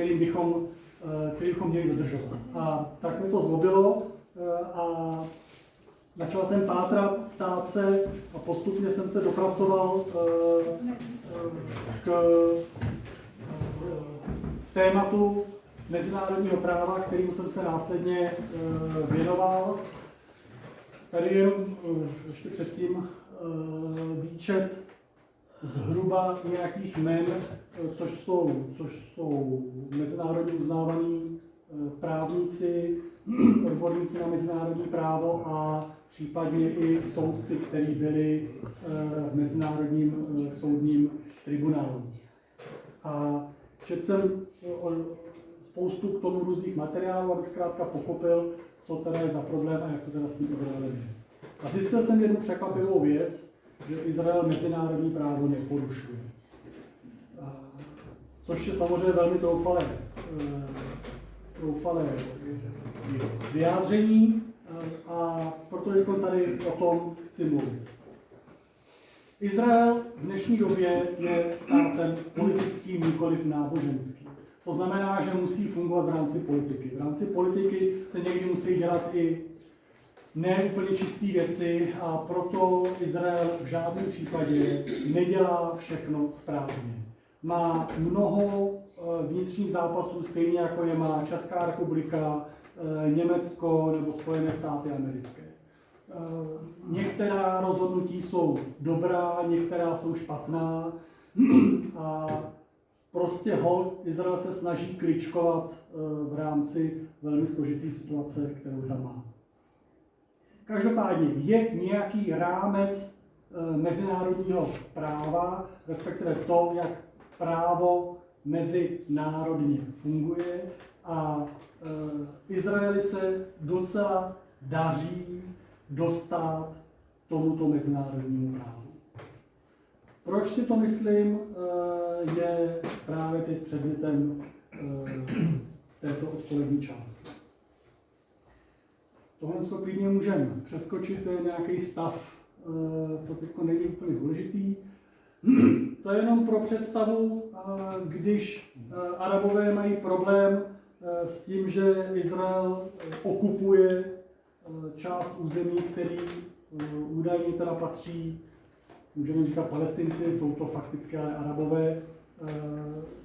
který bychom měli dodržovat. A tak mi to zlobilo a začal jsem ptát se a postupně jsem se dopracoval k tématu mezinárodního práva, kterému jsem se následně věnoval. Tady jenom ještě předtím výčet zhruba nějakých jmen, což jsou mezinárodně uznávaní právníci, odborníci na mezinárodní právo a případně i soudci, kteří byli v Mezinárodním soudním tribunálu. A četl jsem spoustu k tomu různých materiálů, abych zkrátka pochopil, co teda je za problém a jak to teda s tím Izraelem je. A zjistil jsem jednu překvapivou věc, že Izrael mezinárodní právo neporušuje. Což je samozřejmě velmi troufalé vyjádření a proto tady o tom chci mluvit. Izrael v dnešní době je státem politickým, nikoliv náboženským. To znamená, že musí fungovat v rámci politiky. V rámci politiky se někdy musí dělat i neúplně čisté věci a proto Izrael v žádném případě nedělá všechno správně. Má mnoho vnitřních zápasů, stejně jako je má Česká republika, Německo nebo Spojené státy americké. Některá rozhodnutí jsou dobrá, některá jsou špatná a prostě holt Izrael se snaží kličkovat v rámci velmi složité situace, kterou tam má. Každopádně je nějaký rámec mezinárodního práva, respektive to, jak právo mezinárodně funguje a Izraeli se docela daří dostat tomuto mezinárodnímu právu. Proč si to myslím, je právě teď předmětem této odpolední části. Tohle co klidně můžeme přeskočit, to je nějaký stav, to teď není úplně důležitý. To je jenom pro představu, když Arabové mají problém s tím, že Izrael okupuje část území, který údajně teda patří, můžeme říkat Palestinci, jsou to fakticky ale Arabové.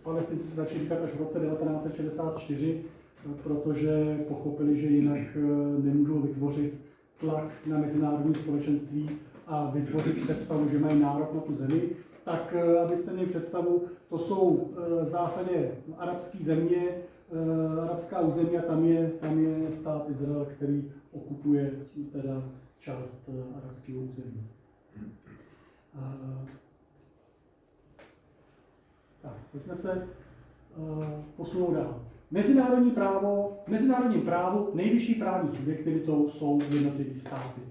Palestinci se začali říkat až v roce 1964, protože pochopili, že jinak nemůžou vytvořit tlak na mezinárodní společenství a vytvořit představu, že mají nárok na tu zemi. Tak abyste měli představu, to jsou v zásadě arabské země, arabská území a tam je stát Izrael, který okupuje teda část arabského území. Tak, pojďme se posunout dál. Mezinárodním právu nejvyšší právní subjektivitou jsou jednotlivé státy.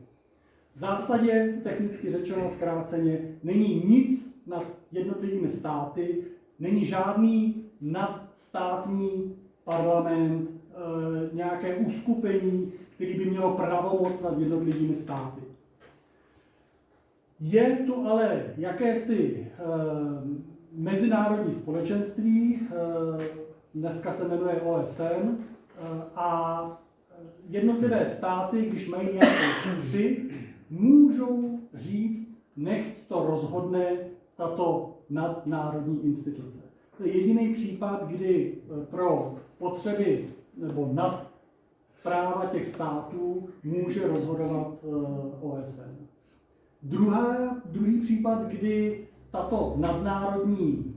V zásadě, technicky řečeno zkráceně, není nic nad jednotlivými státy, není žádný nadstátní parlament, nějaké uskupení, který by mělo pravomoc nad jednotlivými státy. Je tu ale jakési mezinárodní společenství, dneska se jmenuje OSN, a jednotlivé státy, když mají nějakou hři, můžou říct, nechť to rozhodne tato nadnárodní instituce. To je jediný případ, kdy pro potřeby nebo nad práva těch států může rozhodovat OSN. Druhý případ, kdy toto nadnárodní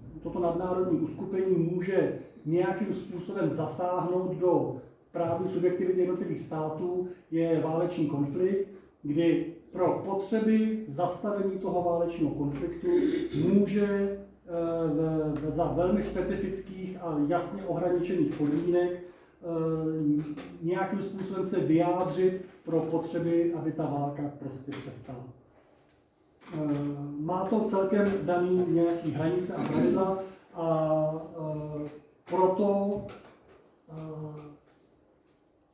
uskupení může nějakým způsobem zasáhnout do právní subjektivity jednotlivých států, je válečný konflikt, kdy pro potřeby zastavení toho válečného konfliktu může za velmi specifických a jasně ohraničených podmínek nějakým způsobem se vyjádřit pro potřeby, aby ta válka prostě přestala. Má to celkem daný nějaký hranice a pravidla a proto,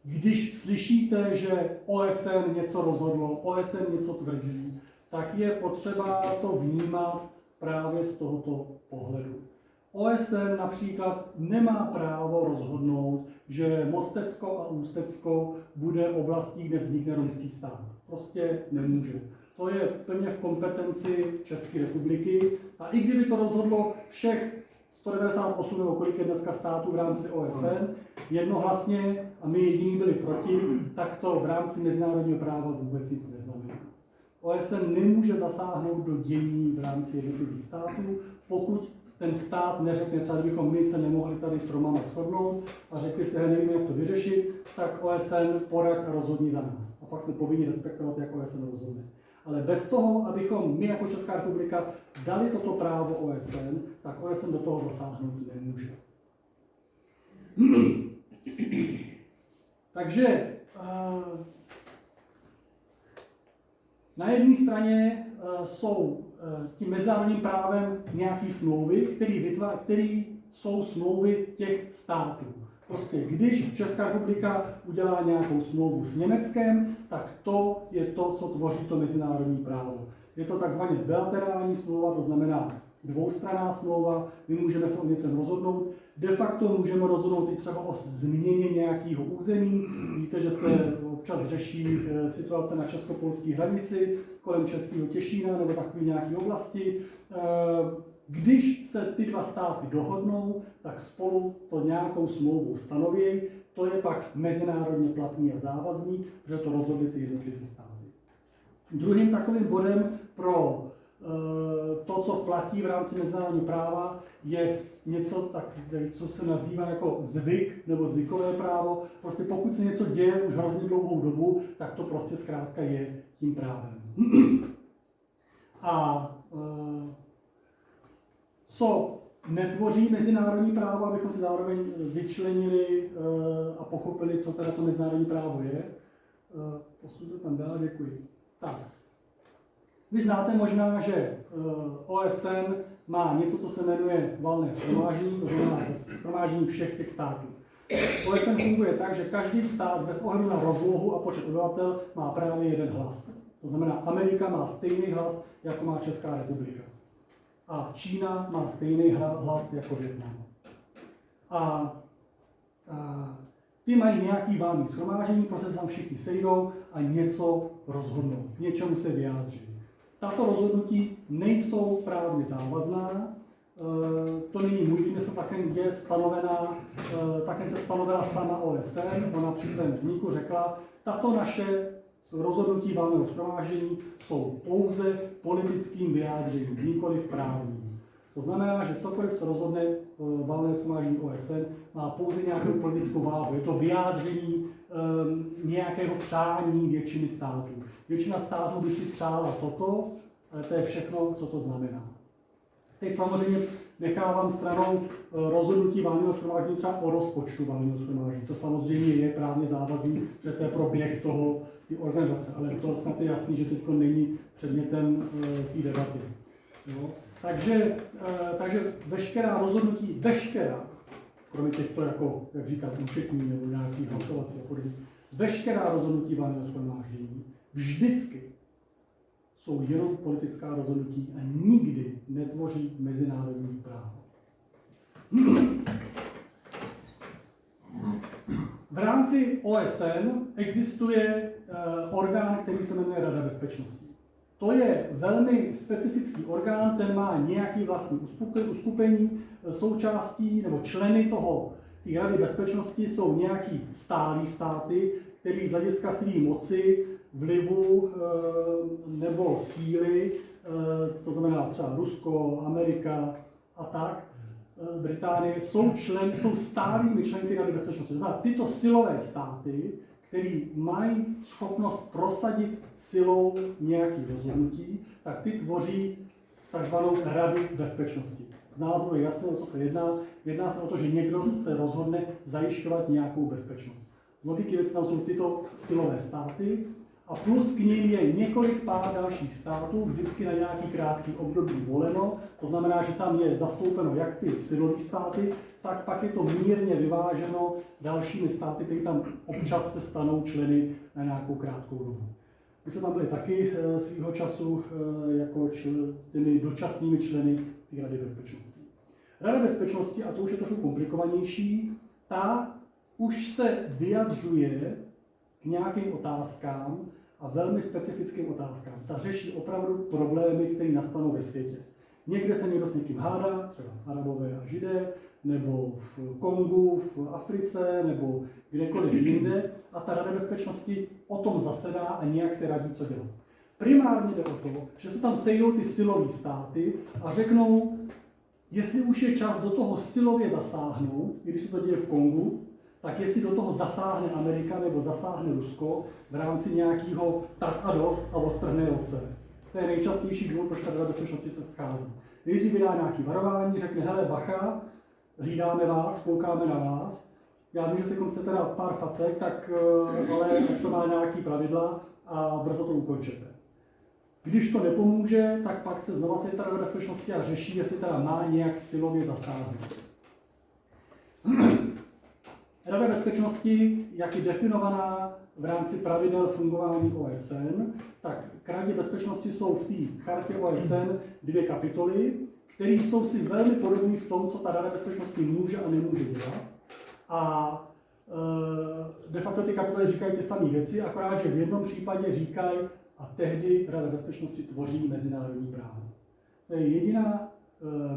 když slyšíte, že OSN něco rozhodlo, OSN něco tvrdí, tak je potřeba to vnímat právě z tohoto pohledu. OSN například nemá právo rozhodnout, že Mostecko a Ústecko bude oblastí, kde vznikne romský stát. Prostě nemůže. To je plně v kompetenci České republiky a i kdyby to rozhodlo všech 198 nebo kolik je dneska států v rámci OSN, jednohlasně a my jediní byli proti, tak to v rámci mezinárodního práva vůbec nic neznamená. OSN nemůže zasáhnout do dění v rámci jednotlivých států, pokud ten stát neřekne, třeba kdybychom my se nemohli tady s Romama shodnout a řekli si, nevíme, jak to vyřešit, tak OSN poraď a rozhodni za nás. A pak jsme povinni respektovat, jak OSN rozhodne. Ale bez toho, abychom my jako Česká republika dali toto právo OSN, tak OSN do toho zasáhnout nemůže. Takže na jedné straně jsou tím mezinárodním právem nějaké smlouvy, které jsou smlouvy těch států. Prostě když Česká republika udělá nějakou smlouvu s Německem, tak to je to, co tvoří to mezinárodní právo. Je to takzvaně bilaterální smlouva, to znamená dvoustranná smlouva, my můžeme se o něčem rozhodnout. De facto můžeme rozhodnout i třeba o změně nějakého území. Víte, že se občas řeší situace na česko-polské hranici, kolem Českého Těšína nebo takové nějaké oblasti. Když se ty dva státy dohodnou, tak spolu to nějakou smlouvou stanoví. To je pak mezinárodně platný a závazný, že to rozhodly ty jednotlivé státy. Druhým takovým bodem pro to, co platí v rámci mezinárodního práva, je něco, co se nazývá jako zvyk nebo zvykové právo. Prostě pokud se něco děje už hrozně dlouhou dobu, tak to prostě zkrátka je tím právem. A co netvoří mezinárodní právo, abychom si zároveň vyčlenili a pochopili, co teda to mezinárodní právo je. Posunu tam dál, děkuji. Tak. Vy znáte možná, že OSN má něco, co se jmenuje valné shromáždění, to znamená shromáždění všech těch států. OSN funguje tak, že každý stát bez ohledu na rozlohu a počet obyvatel má právě jeden hlas. To znamená, Amerika má stejný hlas, jako má Česká republika. A Čína má stejný hlas jako Vietnam. A ty mají nějaký valný shromáždění, prostě se tam všichni sejdou a něco rozhodnou, k něčemu se vyjádří. Tato rozhodnutí nejsou právně závazná, to není můj výmysl, také se stanovila sama OSN, ona při svém vzniku řekla, tato naše rozhodnutí valného shromáždění jsou pouze politickým vyjádřením, nikoliv právním. To znamená, že cokoliv, co rozhodne valné shromáždění OSN, má pouze nějakou politickou váhu. Je to vyjádření nějakého přání většiny států. Většina států by si přála toto, ale to je všechno, co to znamená. Teď samozřejmě nechávám stranou rozhodnutí valného shromáždění třeba o rozpočtu valného shromáždění. To samozřejmě je právně závazný, že to je pro běh ty organizace, ale to snad je jasný, že teď není předmětem té debaty. Jo? Takže veškerá rozhodnutí, kromě těchto, jako, jak říkám, účetní nebo nějaký hlasovací a podobně, veškerá rozhodnutí valného shromáždění vždycky jsou jenom politická rozhodnutí a nikdy netvoří mezinárodní právo. V rámci OSN existuje orgán, který se jmenuje Rada bezpečnosti. To je velmi specifický orgán, ten má nějaký vlastní uskupení, součástí nebo členy té Rady bezpečnosti jsou nějaký stálí státy, který z hlediska své moci, vlivu nebo síly, to znamená třeba Rusko, Amerika a tak, Británie, jsou stálými členy té Rady bezpečnosti. Znamená, tyto silové státy, které mají schopnost prosadit silou nějakých rozhodnutí, tak ty tvoří takzvanou Radu bezpečnosti. Z názvu je jasné, o co se jedná. Jedná se o to, že někdo se rozhodne zajišťovat nějakou bezpečnost. Z logiky věci tam jsou tyto silové státy a plus k nim je několik pár dalších států, vždycky na nějaký krátký období voleno. To znamená, že tam je zastoupeno jak ty silové státy, tak pak je to mírně vyváženo dalšími státy, které tam občas se stanou členy na nějakou krátkou dobu. My jsme tam byli taky svýho času jako těmi dočasnými členy té Rady bezpečnosti. Rada bezpečnosti, a to už je trošku komplikovanější, ta už se vyjadřuje k nějakým otázkám a velmi specifickým otázkám. Ta řeší opravdu problémy, které nastanou ve světě. Někde se někdo s někým hádá, třeba Arabové a Židé, nebo v Kongu, v Africe, nebo kdekoliv jinde, a ta Rada bezpečnosti o tom zasedá a nějak se radí, co dělat. Primárně jde o to, že se tam sejdou ty silové státy a řeknou, jestli už je čas do toho silově zasáhnout, i když se to děje v Kongu, tak jestli do toho zasáhne Amerika nebo zasáhne Rusko v rámci nějakého tak a dost a odtrhne od sebe. To je nejčastější důvod, proč ta Rada bezpečnosti se schází. Nejdřív vydá nějaké varování, řekne, hele bacha, hlídáme vás, koukáme na vás. Já vím, že si chcete dát pár facek, ale tak to má nějaký pravidla a brzo to ukončete. Když to nepomůže, tak pak se znova sejde ta Rada bezpečnosti a řeší, jestli teda má nějak silově zasáhnout. Rada bezpečnosti, jak je definovaná v rámci pravidel fungování OSN, tak k Radě bezpečnosti jsou v té chartě OSN 2 kapitoly, které jsou si velmi podobné v tom, co ta Rada bezpečnosti může a nemůže dělat. A de facto ty kapitoly říkají ty samé věci, akorát, že v jednom případě říkají, a tehdy Rada bezpečnosti tvoří mezinárodní právo. To je jediná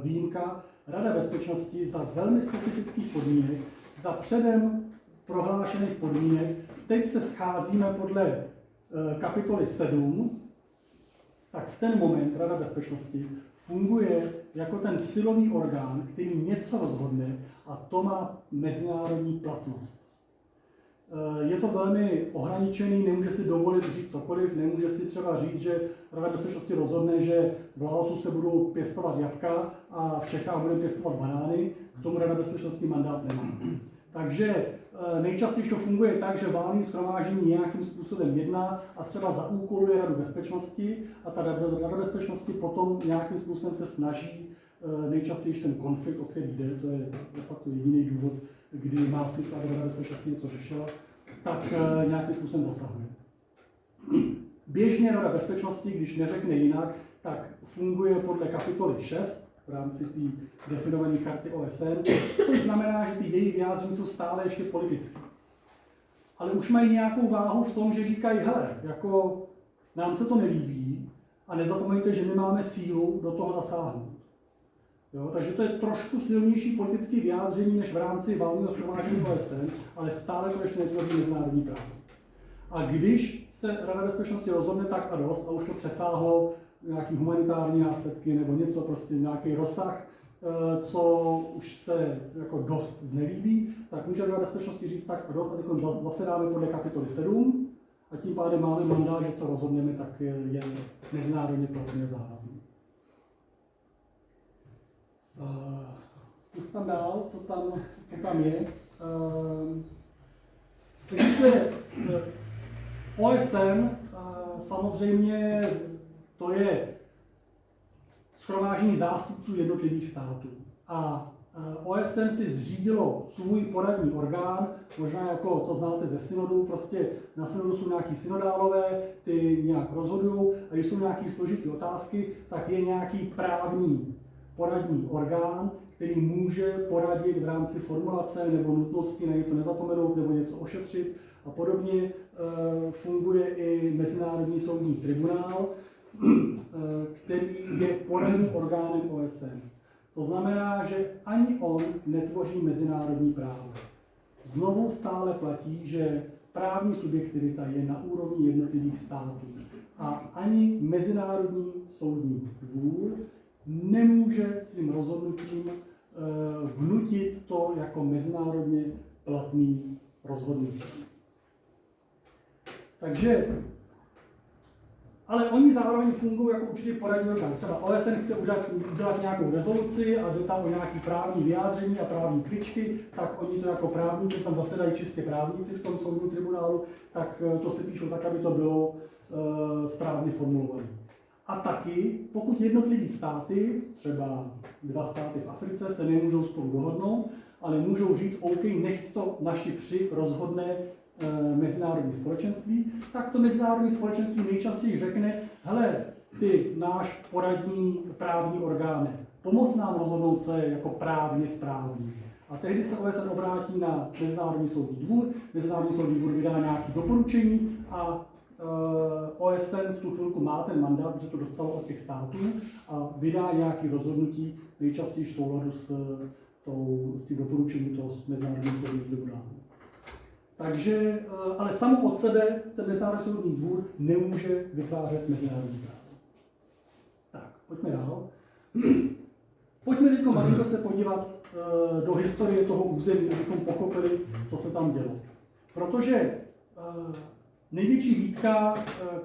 výjimka. Rada bezpečnosti za velmi specifických podmínek, za předem prohlášených podmínek, teď se scházíme podle kapitoly 7, tak v ten moment Rada bezpečnosti funguje jako ten silový orgán, který něco rozhodne, a to má mezinárodní platnost. Je to velmi ohraničený, nemůže si dovolit říct cokoliv, nemůže si třeba říct, že Rada bezpečnosti rozhodne, že v Laosu se budou pěstovat jablka a v Čechách budeme pěstovat banány, k tomu Rada bezpečnosti mandát nemá. Takže nejčastěji to funguje tak, že valné shromáždění nějakým způsobem jedná a třeba zaúkoluje Radu bezpečnosti a ta Rada bezpečnosti potom nějakým způsobem se snaží, nejčastěji ten konflikt, o který jde, to je de facto jediný důvod, kdy má smysl, aby Rada bezpečnosti něco řešila, tak nějakým způsobem zasahuje. Běžně Rada bezpečnosti, když neřekne jinak, tak funguje podle kapitoly 6 v rámci té definované charty OSN, což znamená, že ty její vyjádření jsou stále ještě politické. Ale už mají nějakou váhu v tom, že říkají, hele, jako nám se to nelíbí a nezapomeňte, že my máme sílu do toho zasáhnout. Jo, takže to je trošku silnější politické vyjádření než v rámci valného shromáždění OSN, ale stále to ještě netvoří mezinárodní právo. A když se Rada bezpečnosti rozhodne tak a dost a už to přesáhlo nějaký humanitární následky nebo něco, prostě nějaký rozsah, co už se jako dost znelíbí, tak může Rada bezpečnosti říct tak a dost a teď zasedáme podle kapitoly 7 a tím pádem máme mandát, že co rozhodneme, tak je mezinárodně platně závazný. Zkus tam dál, co tam je. Takže OSN samozřejmě to je shromáždění zástupců jednotlivých států. A OSN si zřídilo svůj poradní orgán, možná jako to znáte ze synodu, prostě na synodu jsou nějaký synodálové, ty nějak rozhodují, a když jsou nějaké složité otázky, tak je nějaký právní poradní orgán, který může poradit v rámci formulace nebo nutnosti na něco nezapomenout nebo něco ošetřit a podobně. Funguje i Mezinárodní soudní tribunál, který je poradním orgánem OSN. To znamená, že ani on netvoří mezinárodní právo. Znovu stále platí, že právní subjektivita je na úrovni jednotlivých států a ani Mezinárodní soudní dvůr nemůže svým rozhodnutím vnutit to jako mezinárodně platný rozhodnutí. Takže, ale oni zároveň fungují jako určitý poradní orgán. Třeba OSN chce udělat nějakou rezoluci a jde tam o nějaké právní vyjádření a právní kličky, tak oni to jako právníci, tam zasedají čistě právníci v tom soudním tribunálu, tak to se píšou tak, aby to bylo správně formulované. A taky, pokud jednotlivé státy, třeba 2 státy v Africe, se nemůžou spolu dohodnout, ale můžou říct, OK, nechť to naši 3 rozhodne mezinárodní společenství, tak to mezinárodní společenství nejčastěji řekne, hele, ty náš poradní právní orgáne, pomoct nám rozhodnout, co je jako právně správný. A tehdy se OSN obrátí na Mezinárodní soudní dvůr, Mezinárodní soudní dvůr vydá nějaké doporučení a OSN v tu chvilku má ten mandát, protože to dostalo od těch států a vydá nějaké rozhodnutí, nejčastěji v souladu s tím doporučením toho Mezinárodního soudního tribunálu. Takže, ale samo od sebe ten Mezinárodní soudní dvůr nemůže vytvářet mezinárodní právo. Tak, pojďme dál. Pojďme teď malinko se podívat do historie toho území, abychom pochopili, co se tam dělo. Protože největší výtka,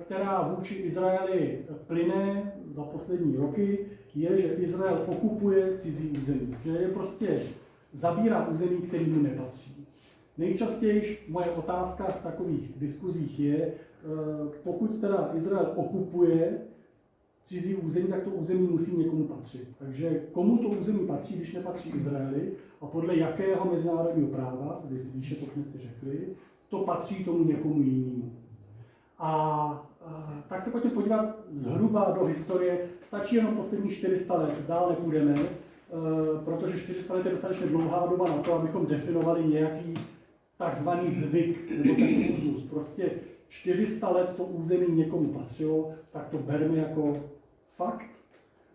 která vůči Izraeli plyne za poslední roky, je, že Izrael okupuje cizí území. Že je prostě zabírá území, který mu nepatří. Nejčastěji moje otázka v takových diskuzích je, pokud teda Izrael okupuje cizí území, tak to území musí někomu patřit. Takže komu to území patří, když nepatří Izraeli a podle jakého mezinárodního práva, když si výše, to jsme si řekli, to patří tomu někomu jinému. A tak se pojďme podívat zhruba do historie. Stačí jenom posledních 400 let, dál nepůjdeme, protože 400 let je dostatečně dlouhá doba na to, abychom definovali nějaký takzvaný zvyk nebo ten úzus. Prostě 400 let to území někomu patřilo, tak to berme jako fakt.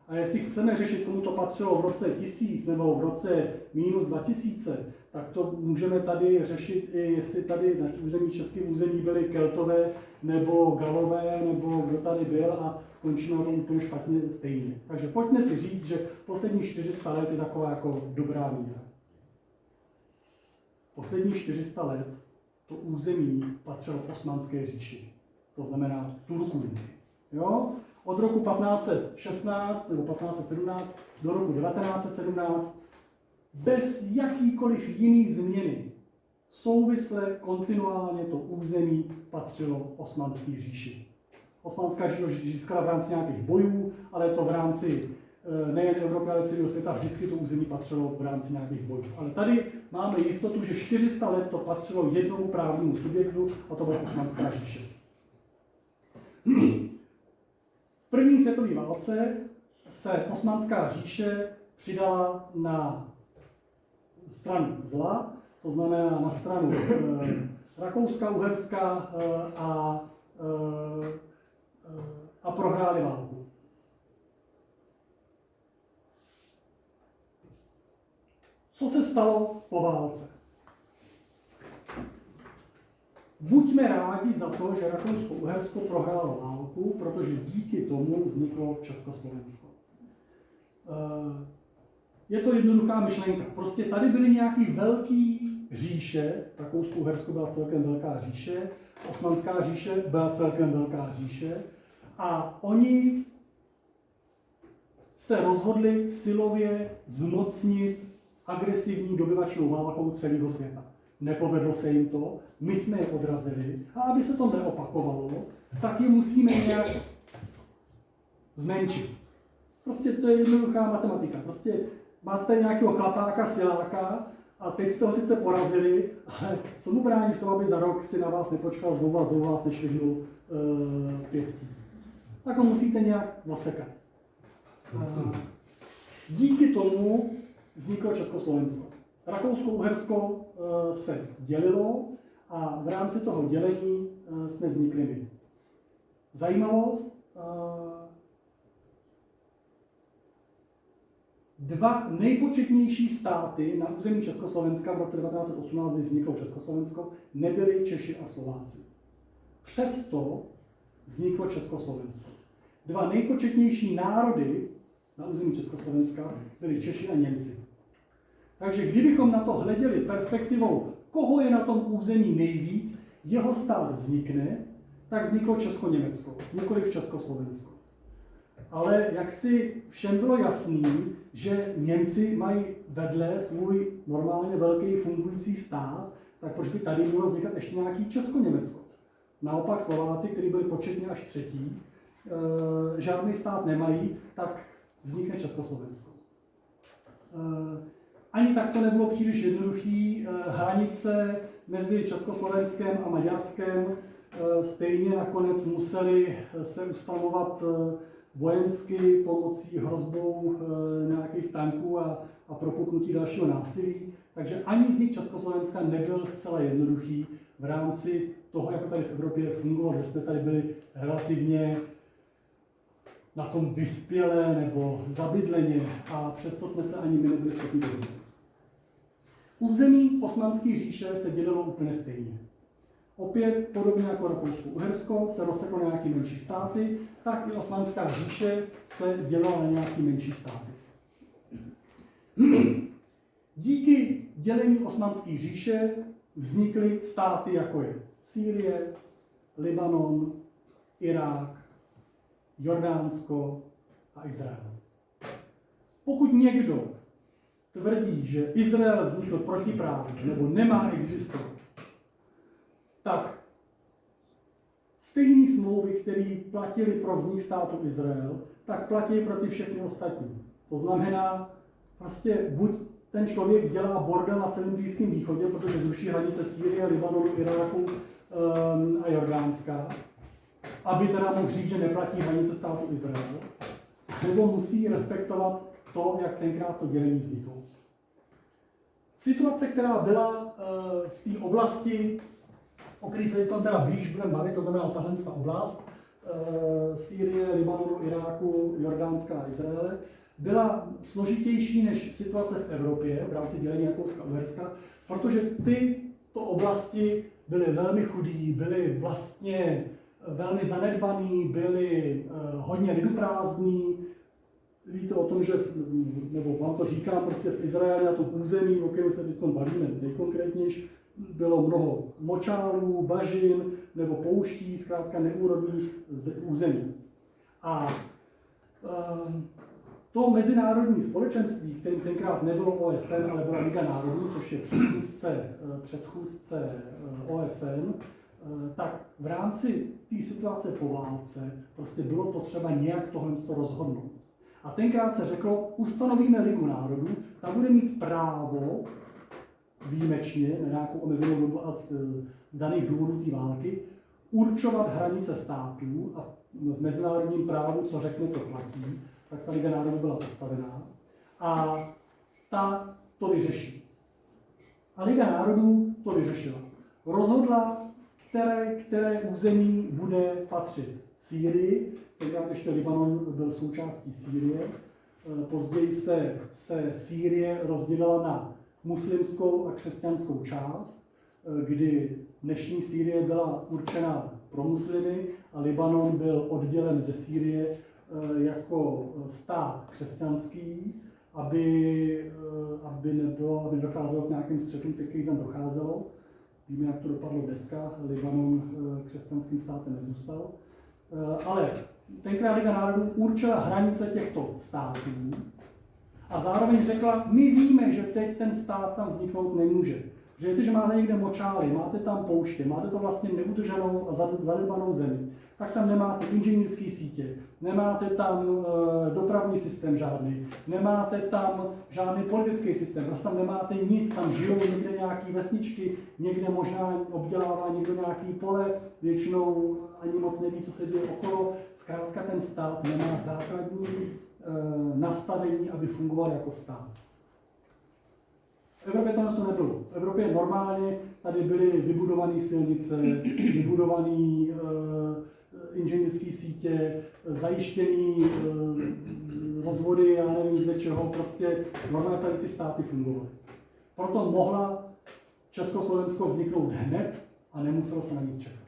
A jestli chceme řešit, komu to patřilo v roce 1000 nebo v roce minus 2000, tak to můžeme tady řešit i jestli tady na území českém území byli Keltové nebo Galové, nebo kdo tady byl a skončíme na tom úplně špatně stejně. Takže pojďme si říct, že posledních 400 let je taková jako dobrá míra. Posledních 400 let to území patřilo Osmanské říši, to znamená Turkům. Jo? Od roku 1516 nebo 1517 do roku 1917 bez jakýkoliv jiný změny souvisle kontinuálně to území patřilo Osmanské říši. Osmanská říše získala v rámci nějakých bojů, ale to v rámci nejen Evropy, ale celého světa vždycky to území patřilo v rámci nějakých bojů. Ale tady máme jistotu, že 400 let to patřilo jednomu právnímu subjektu, a to byla Osmanská říše. V první světové válce se Osmanská říše přidala na stranu zla, to znamená na stranu Rakouska, Uherska a prohráli válku. Co se stalo po válce? Buďme rádi za to, že Rakousko-Uhersko prohrálo válku, protože díky tomu vzniklo Československo. Je to jednoduchá myšlenka. Prostě tady byly nějaký velký říše, Rakousko-Uhersko byla celkem velká říše, Osmanská říše byla celkem velká říše a oni se rozhodli silově zmocnit agresivní dobyvačnou válkou celého světa. Nepovedlo se jim to, my jsme je odrazili a aby se to neopakovalo, tak je musíme nějak zmenšit. Prostě to je jednoduchá matematika. Prostě máte nějakého chlapáka, siláka a teď jste ho sice porazili, ale co mu brání v tom, aby za rok si na vás nepočkal znovu vás nešvihnul pěstí. Tak ho musíte nějak osekat. Díky tomu vzniklo Československo. Rakousko-Uhersko se dělilo a v rámci toho dělení jsme vznikli my. Zajímavost, dva nejpočetnější státy na území Československa v roce 1918, kdy vzniklo Československo, nebyli Češi a Slováci. Přesto vzniklo Československo. Dva nejpočetnější národy na území Československa byli Češi a Němci. Takže kdybychom na to hleděli perspektivou, koho je na tom území nejvíc, jeho stát vznikne, tak vzniklo Česko-Německo, nikoliv Československo. Ale jak si všem bylo jasný, že Němci mají vedle svůj normálně velký fungující stát, tak proč by tady mělo vznikat ještě nějaký Česko-Německo? Naopak Slováci, kteří byli početně až třetí, žádný stát nemají, tak vznikne Československo. Ani tak to nebylo příliš jednoduchý. Hranice mezi Československem a Maďarskem stejně nakonec museli se ustanovovat vojensky pomocí hrozbou nějakých tanků a propuknutí dalšího násilí. Takže ani vznik Československa nebyl zcela jednoduchý v rámci toho, jak to tady v Evropě fungovalo, že jsme tady byli relativně na tom vyspělé nebo zabydleně a přesto jsme se ani my nebyli schopni dohodnout. Území Osmanské říše se dělilo úplně stejně. Opět, podobně jako Rakousko-Uhersko, se rozseklo na nějaké menší státy, tak i Osmanská říše se dělala na nějaké menší státy. Díky dělení Osmanské říše vznikly státy, jako je Sýrie, Libanon, Irák, Jordánsko a Izrael. Pokud někdo tvrdí, že Izrael vznikl protiprávně nebo nemá existovat, tak stejné smlouvy, které platily pro vznik státu Izrael, tak platí pro ty všechny ostatní. To znamená, prostě buď ten člověk dělá bordel na celém Blízkém východě, protože zruší hranice Sýrie, Libanonu, Iráku a Jordánska, aby teda mohl říct, že neplatí hranice státu Izrael, nebo musí respektovat to, jak tenkrát to dělení vzniklo. Situace, která byla v té oblasti, o které se tam teda blíž budeme bavit, to znamená tahle oblast, Sýrie, Libanonu, Iráku, Jordánska a Izraele, byla složitější než situace v Evropě v rámci dělení Rakouska-Uherska, protože tyto oblasti byly velmi chudý, byly vlastně velmi zanedbaný, byly hodně liduprázdný. Víte o tom, že, nebo vám to říkám, prostě v Izraeli na tom území, o kterém se teď bavíme nejkonkrétnější, bylo mnoho močálů, bažin nebo pouští, zkrátka neúrodných území. A to mezinárodní společenství, kterým tenkrát nebylo OSN, ale byla Liga národů, což je předchůdce OSN, tak v rámci té situace po válce prostě bylo potřeba nějak tohle rozhodnout. A tenkrát se řeklo, ustanovíme Ligu národů, ta bude mít právo výjimečně, na nějakou omezenou dobu a z daných důvodů té války, určovat hranice států a v mezinárodním právu, co řekne, to platí, tak ta Liga národů byla postavená a ta to vyřeší. A Liga národů to vyřešila. Rozhodla, které území bude patřit Sýrii, tenkrát ještě Libanon byl součástí Sýrie, později se Sýrie rozdělila na muslimskou a křesťanskou část, kdy dnešní Sýrie byla určena pro muslimy a Libanon byl oddělen ze Sýrie jako stát křesťanský, aby nedocházelo k nějakým střetům, který tam docházelo. Víme, jak to dopadlo dneska, Libanon křesťanským státem nezůstal. Ale tenkrát Liga národů určila hranice těchto států a zároveň řekla, my víme, že teď ten stát tam vzniknout nemůže. Že jestliže máte někde močály, máte tam pouště, máte to vlastně neudrženou a zanedbanou zemi, tak tam nemáte inženýrské sítě, nemáte tam dopravní systém žádný, nemáte tam žádný politický systém, prostě tam nemáte nic, tam žijou někde nějaké vesničky, někde možná obdělává někdo nějaký pole, většinou ani moc neví, co se děje okolo. Zkrátka ten stát nemá základní nastavení, aby fungoval jako stát. V Evropě to nebylo. V Evropě normálně tady byly vybudované silnice, vybudované inženýrské sítě, zajištěné rozvody, já nevím kde čeho, prostě normálně tady ty státy fungovaly. Proto mohla Československo vzniknout hned a nemuselo se na nic čekat.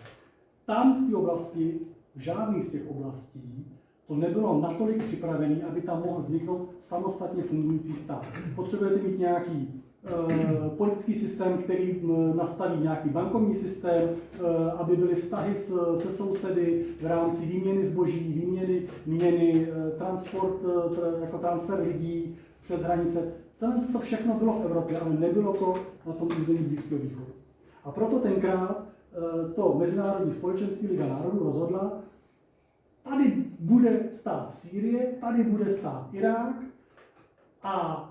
Tam v té oblasti, v žádný z těch oblastí, to nebylo natolik připravené, aby tam mohl vzniknout samostatně fungující stát. Potřebujete mít nějaký politický systém, který nastaví nějaký bankovní systém, aby byly vztahy se sousedy v rámci výměny zboží, výměny měny, transport, jako transfer lidí přes hranice. To všechno bylo v Evropě, ale nebylo to na tom území Blízkého východu. A proto tenkrát to mezinárodní společenství Liga národů rozhodla, tady bude stát Sýrie, tady bude stát Irák a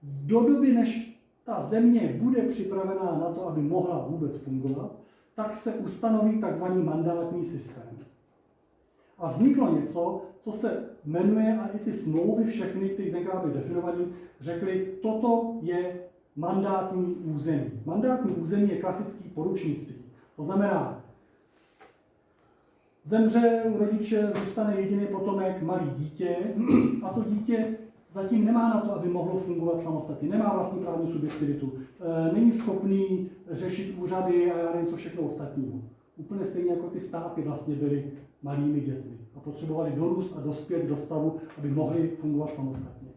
do doby, než ta země bude připravená na to, aby mohla vůbec fungovat, tak se ustanoví tzv. Mandátní systém. A vzniklo něco, co se jmenuje, a i ty smlouvy všechny, které tenkrát byly definované, řekly, toto je mandátní území. Mandátní území je klasický poručnictví. To znamená, zemře u rodiče, zůstane jediný potomek, malý dítě, a to dítě zatím nemá na to, aby mohlo fungovat samostatně, nemá vlastní právní subjektivitu, není schopný řešit úřady a já nevím, co všechno ostatního. Úplně stejně jako ty státy vlastně byly malými dětmi a potřebovali dorůst a dospět do stavu, aby mohli fungovat samostatně.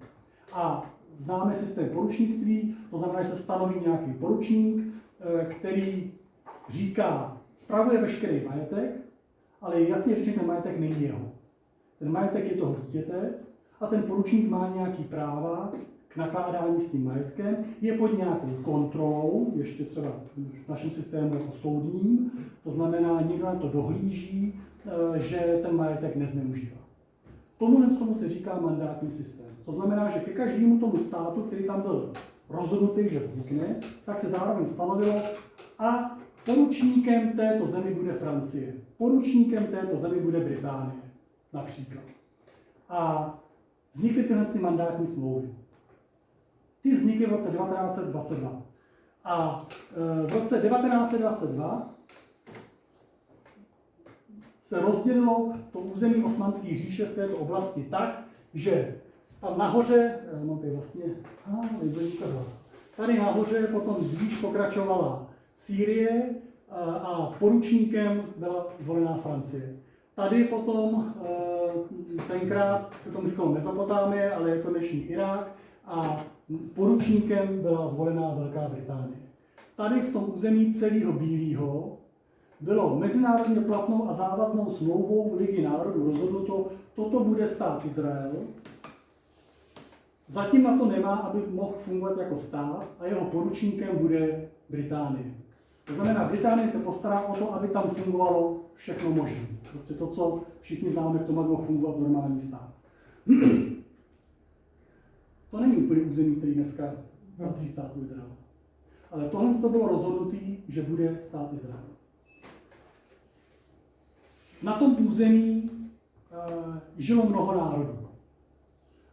A známe systém poručnictví, to znamená, že se stanoví nějaký poručník, který říká, spravuje veškerý majetek, ale je jasně řečeno, že ten majetek není jeho. Ten majetek je toho dítěte a ten poručník má nějaký práva k nakládání s tím majetkem, je pod nějakou kontrolou, ještě třeba v našem systému jako soudním, to znamená, někdo na to dohlíží, že ten majetek nezneužívá. Tomu se říká mandátní systém. To znamená, že ke každému tomu státu, který tam byl rozhodnutý, že vznikne, tak se zároveň stanovilo a poručníkem této zemi bude Francie. Poručníkem této zemi bude Británie, například. A vznikly tyhle mandátní smlouvy. Ty vznikly v roce 1922. A v roce 1922 se rozdělilo to území Osmanské říše v této oblasti tak, že tam nahoře, mám tady vlastně, tady nahoře potom blíž pokračovala Sýrie a poručníkem byla zvolená Francie. Tady potom, tenkrát se tomu říkalo Mezopotámie, ale je to dnešní Irák, a poručníkem byla zvolená Velká Británie. Tady v tom území celého Bílého bylo mezinárodně platnou a závaznou smlouvou Ligy národů rozhodnuto, toto bude stát Izrael. Zatím na to nemá, aby mohl fungovat jako stát, a jeho poručníkem bude Británie. To znamená, Británie se postará o to, aby tam fungovalo všechno možné. Prostě to, co všichni známe, k tomu, aby mohl fungovat normální stát. To není úplně území, který dneska patří státu Izrael. Ale tohle to bylo rozhodnuté, že bude stát Izrael. Na tom území žilo mnoho národů.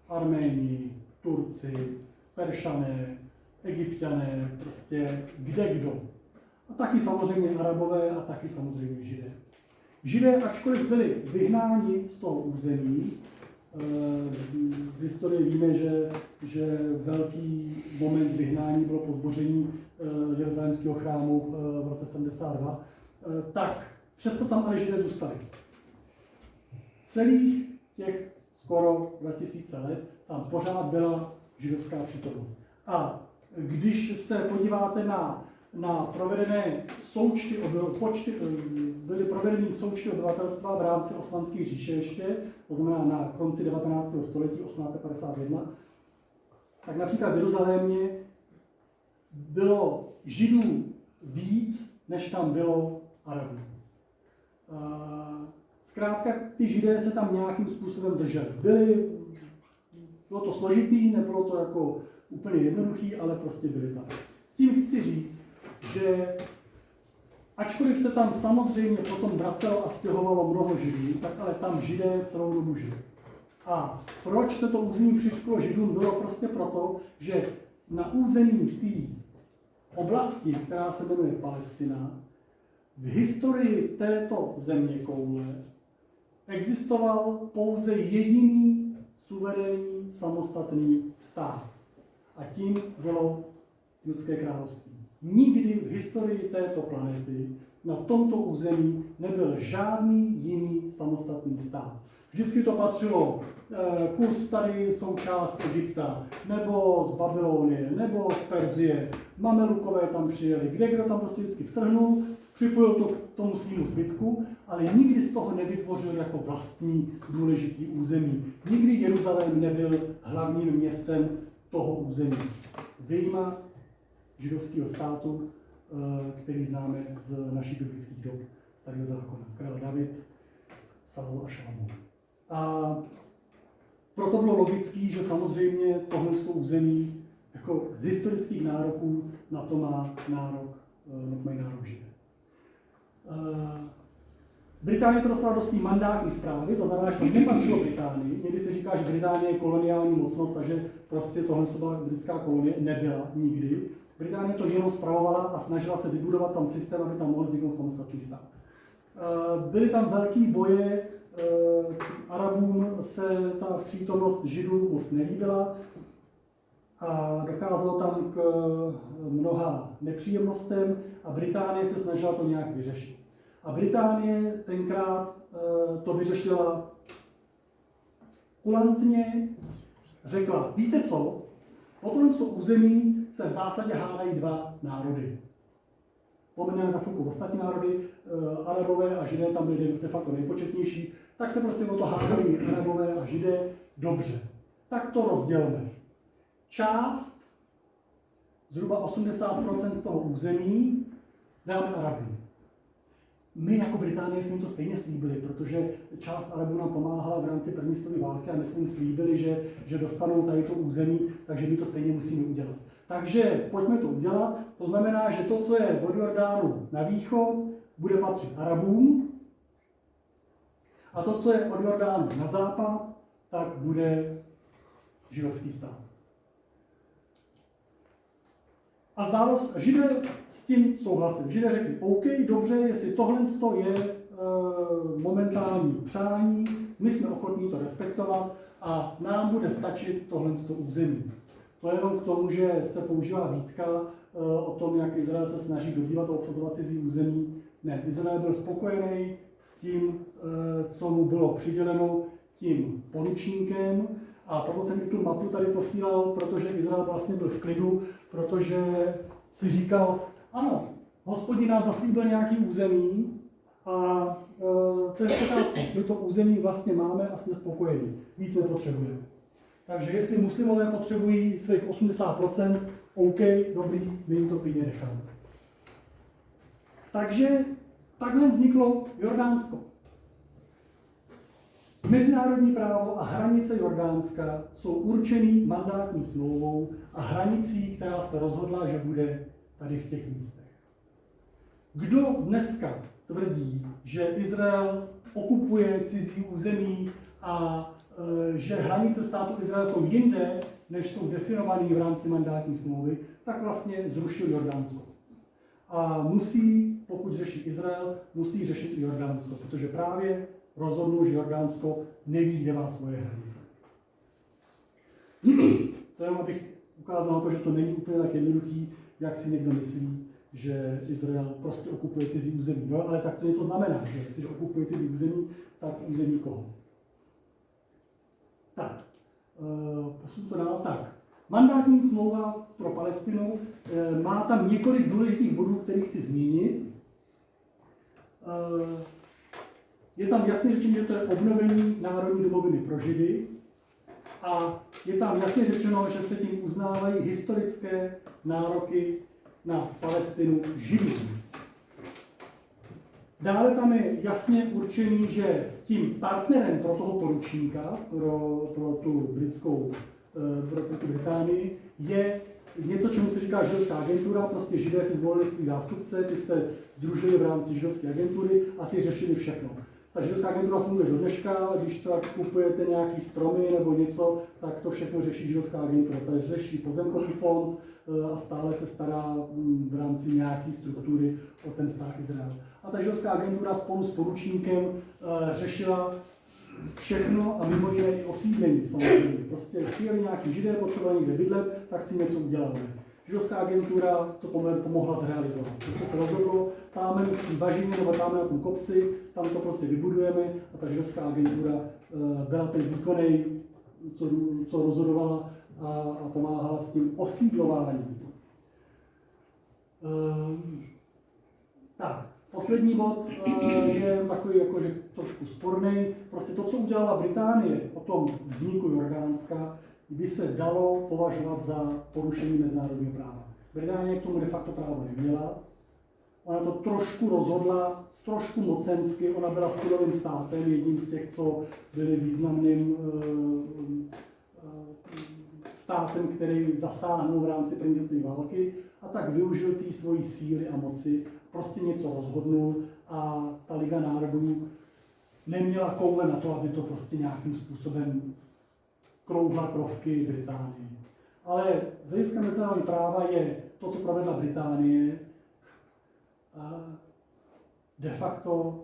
Arméni, Turci, Peršané, Egypťané, prostě kde kdo. A taky samozřejmě Arabové a taky samozřejmě Židé. Židé, ačkoliv byli vyhnáni z toho území, v historii víme, že velký moment vyhnání bylo po zboření Jeruzalémského chrámu v roce 72, tak přesto tam ale Židé zůstali. Celých těch skoro 2000 let tam pořád byla židovská přítomnost. A když se podíváte na provedené součty, byly provedeny součty obyvatelstva v rámci Osmanské říše ještě, to znamená na konci 19. století, 1851, tak například v Jeruzalémě bylo Židů víc, než tam bylo Arabů. Zkrátka ty Židé se tam nějakým způsobem drželi. Bylo to složitý, nebylo to jako úplně jednoduchý, ale prostě byli tam. Tím chci říct, že ačkoliv se tam samozřejmě potom vracelo a stěhovalo mnoho Židů, tak ale tam Židé celou dobu žili. A proč se to území přišlo Židům, bylo prostě proto, že na území té oblasti, která se jmenuje Palestina, v historii této zeměkoule existoval pouze jediný suverénní samostatný stát. A tím bylo Judské království. Nikdy v historii této planety na tomto území nebyl žádný jiný samostatný stát. Vždycky to patřilo kus tady součást Egypta, nebo z Babylonie, nebo z Perzie. Mamelukové tam přijeli, kdo tam prostě vždycky vtrhnul, připojil to k tomu svýmu zbytku, ale nikdy z toho nevytvořil jako vlastní důležitý území. Nikdy Jeruzalém nebyl hlavním městem toho území. Vyjma židovského státu, který známe z našich biblických dob, Starého zákona. Král David, Saul a Šalamún. A proto bylo logické, že samozřejmě tohle území jako z historických nároků na to mají nárok Židé. Británie to dostala do své mandátní správy, to znamená, že to nepatřilo Británii. Někdy se říká, že Británie je koloniální mocnost, takže prostě tohle byla britská kolonie, nebyla nikdy. Británie to jenom spravovala a snažila se vybudovat tam systém, aby tam mohl vzniknout samostatný stát. Byly tam velký boje, Arabům se ta přítomnost Židů moc nelíbila a docházelo tam k mnoha nepříjemnostem a Británie se snažila to nějak vyřešit. A Británie tenkrát to vyřešila kulantně, řekla, víte co, po tomto území se v zásadě hádají dva národy. Pomeneme za chvilku ostatní národy, Arabové a Židé tam byli de facto nejpočetnější, tak se prostě o to hádají Arabové a Židé, dobře. Tak to rozdělme. Část, zhruba 80% z toho území, dáme Arabům. My jako Británie jsme jim to stejně slíbili, protože část Arabů nám pomáhala v rámci první světové války a my jsme jim slíbili, že dostanou tady to území, takže my to stejně musíme udělat. Takže pojďme to udělat. To znamená, že to, co je od Jordánu na východ, bude patřit Arabům a to, co je od Jordánu na západ, tak bude židovský stát. A zdálo se, Židé s tím souhlasili. Židé řekli, OK, dobře, jestli tohle je momentální přání, my jsme ochotní to respektovat a nám bude stačit tohle území. To je jenom k tomu, že se používá výtka o tom, jak Izrael se snaží dobývat a obsazovat cizí území. Ne, Izrael byl spokojený s tím, co mu bylo přiděleno tím poručníkem, a proto jsem mi tu mapu tady posílal, protože Izrael vlastně byl v klidu, protože si říkal, ano, Hospodin nám zaslíbil nějaký území a to je v pořádku. My to území vlastně máme a jsme spokojení. Víc nepotřebujeme. Takže jestli muslimové potřebují svých 80%, OK, dobrý, my jim to klidně necháme. Takže takhle vzniklo Jordánsko. Mezinárodní právo a hranice Jordánska jsou určeny mandátní smlouvou a hranicí, která se rozhodla, že bude tady v těch místech. Kdo dneska tvrdí, že Izrael okupuje cizí území a že hranice státu Izrael jsou jinde, než jsou definované v rámci mandátní smlouvy, tak vlastně zrušil Jordánsko. A musí, pokud řeší Izrael, musí řešit i Jordánsko, protože právě rozhodnul, že Jordánsko neví, kde má svoje hranice. To jenom abych ukázal na to, že to není úplně tak jednoduchý, jak si někdo myslí, že Izrael prostě okupuje cizí území. No, ale tak to něco znamená, že jestliže okupuje cizí území, tak území koho? Tak, posun to dál. Tak, mandátní smlouva pro Palestinu má tam několik důležitých bodů, které chci zmínit. Je tam jasně řečeno, že to je obnovení národní domoviny pro Židy a je tam jasně řečeno, že se tím uznávají historické nároky na Palestinu Židů. Dále tam je jasně určený, že tím partnerem pro toho poručníka, pro tu Británii, je něco, čemu se říká židovská agentura, prostě Židé si zvolili svý zástupce, ty se sdružili v rámci židovské agentury a ty řešili všechno. Ta židovská agentura funguje do dneška, když třeba kupujete nějaký stromy nebo něco, tak to všechno řeší židovská agentura. Takže řeší pozemkový fond a stále se stará v rámci nějaké struktury o ten stát Izrael. A ta židovská agentura spolu s poručníkem řešila všechno a mimo jiné i osídlení samozřejmě. Prostě přijeli nějaký Židé, potřebovali někde bydlet, tak s tím něco uděláme. Židovská agentura to pomohla zrealizovat. Prostě se rozhodlo, tam v té bažině nebo tam na tom kopci, tam to prostě vybudujeme a ta židovská agentura byla ten výkonnej, co rozhodovala a pomáhala s tím osídlováním. Tak, poslední bod je takový jakože trošku sporný. Prostě to, co udělala Británie o tom vzniku Jordánska, by se dalo považovat za porušení mezinárodního práva. Británie k tomu de facto právo neměla. Ona to trošku rozhodla, trošku mocensky, ona byla silovým státem, jedním z těch, co byli významným státem, který zasáhnul v rámci první světové války a tak využil té svojí síly a moci, prostě něco rozhodnul a ta Liga národů neměla koule na to, aby to prostě nějakým způsobem skrouhla krovky Británii. Ale z hlediska mezinárodního práva je to, co provedla Británie, de facto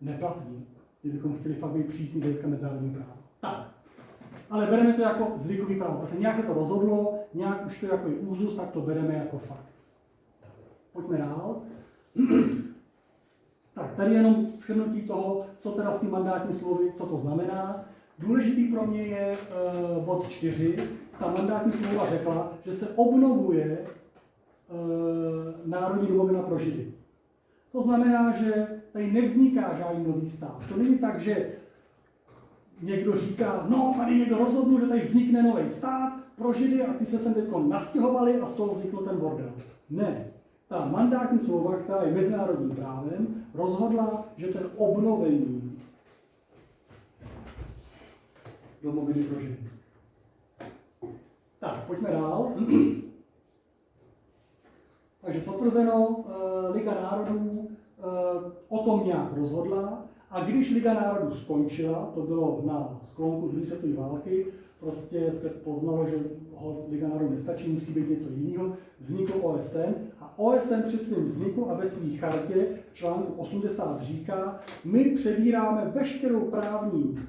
neplatný, kdybychom chtěli fakt být přísní z hlediska mezinárodního práva. Tak, ale bereme to jako zvykový právo. Prostě nějak se to rozhodlo, nějak už to jako je úzus, tak to bereme jako fakt. Pojďme dál. Tak, tady jenom shrnutí toho, co teda s tím mandátní smlouvy, co to znamená. Důležitý pro mě je bod 4. Ta mandátní smlouva řekla, že se obnovuje Národní domovina pro Židy. To znamená, že tady nevzniká žádný nový stát. To není tak, že někdo říká, no tady někdo rozhodl, že tady vznikne nový stát pro Židy a ty se sem teď nastěhovali a z toho vznikl ten bordel. Ne. Ta mandátní smlouva, která je mezinárodním právem, rozhodla, že ten obnovení domoviny pro Židy. Tak, pojďme dál. Takže potvrzeno, Liga národů o tom nějak rozhodla a když Liga národů skončila, to bylo na sklonku druhé světové války, prostě se poznalo, že Liga národů nestačí, musí být něco jiného, vznikl OSN a OSN při svém vzniku a ve své chartě v článku 80 říká, my přebíráme veškerou právní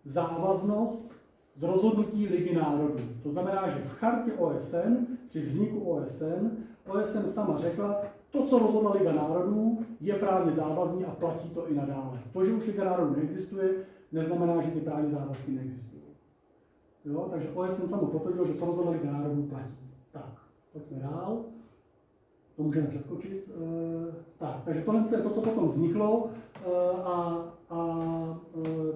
závaznost z rozhodnutí Ligy národů. To znamená, že v chartě OSN, při vzniku OSN sama řekla, to, co rozhodla Liga národů, je právně závazný a platí to i nadále. To, že už Liga národů neexistuje, neznamená, že ty právní závazky neexistují. Jo? Takže OSN samo potvrdil, že co rozhodla Liga národů, platí. Tak, pojďme dál. To můžeme přeskočit. Takže tohle je to, co potom vzniklo a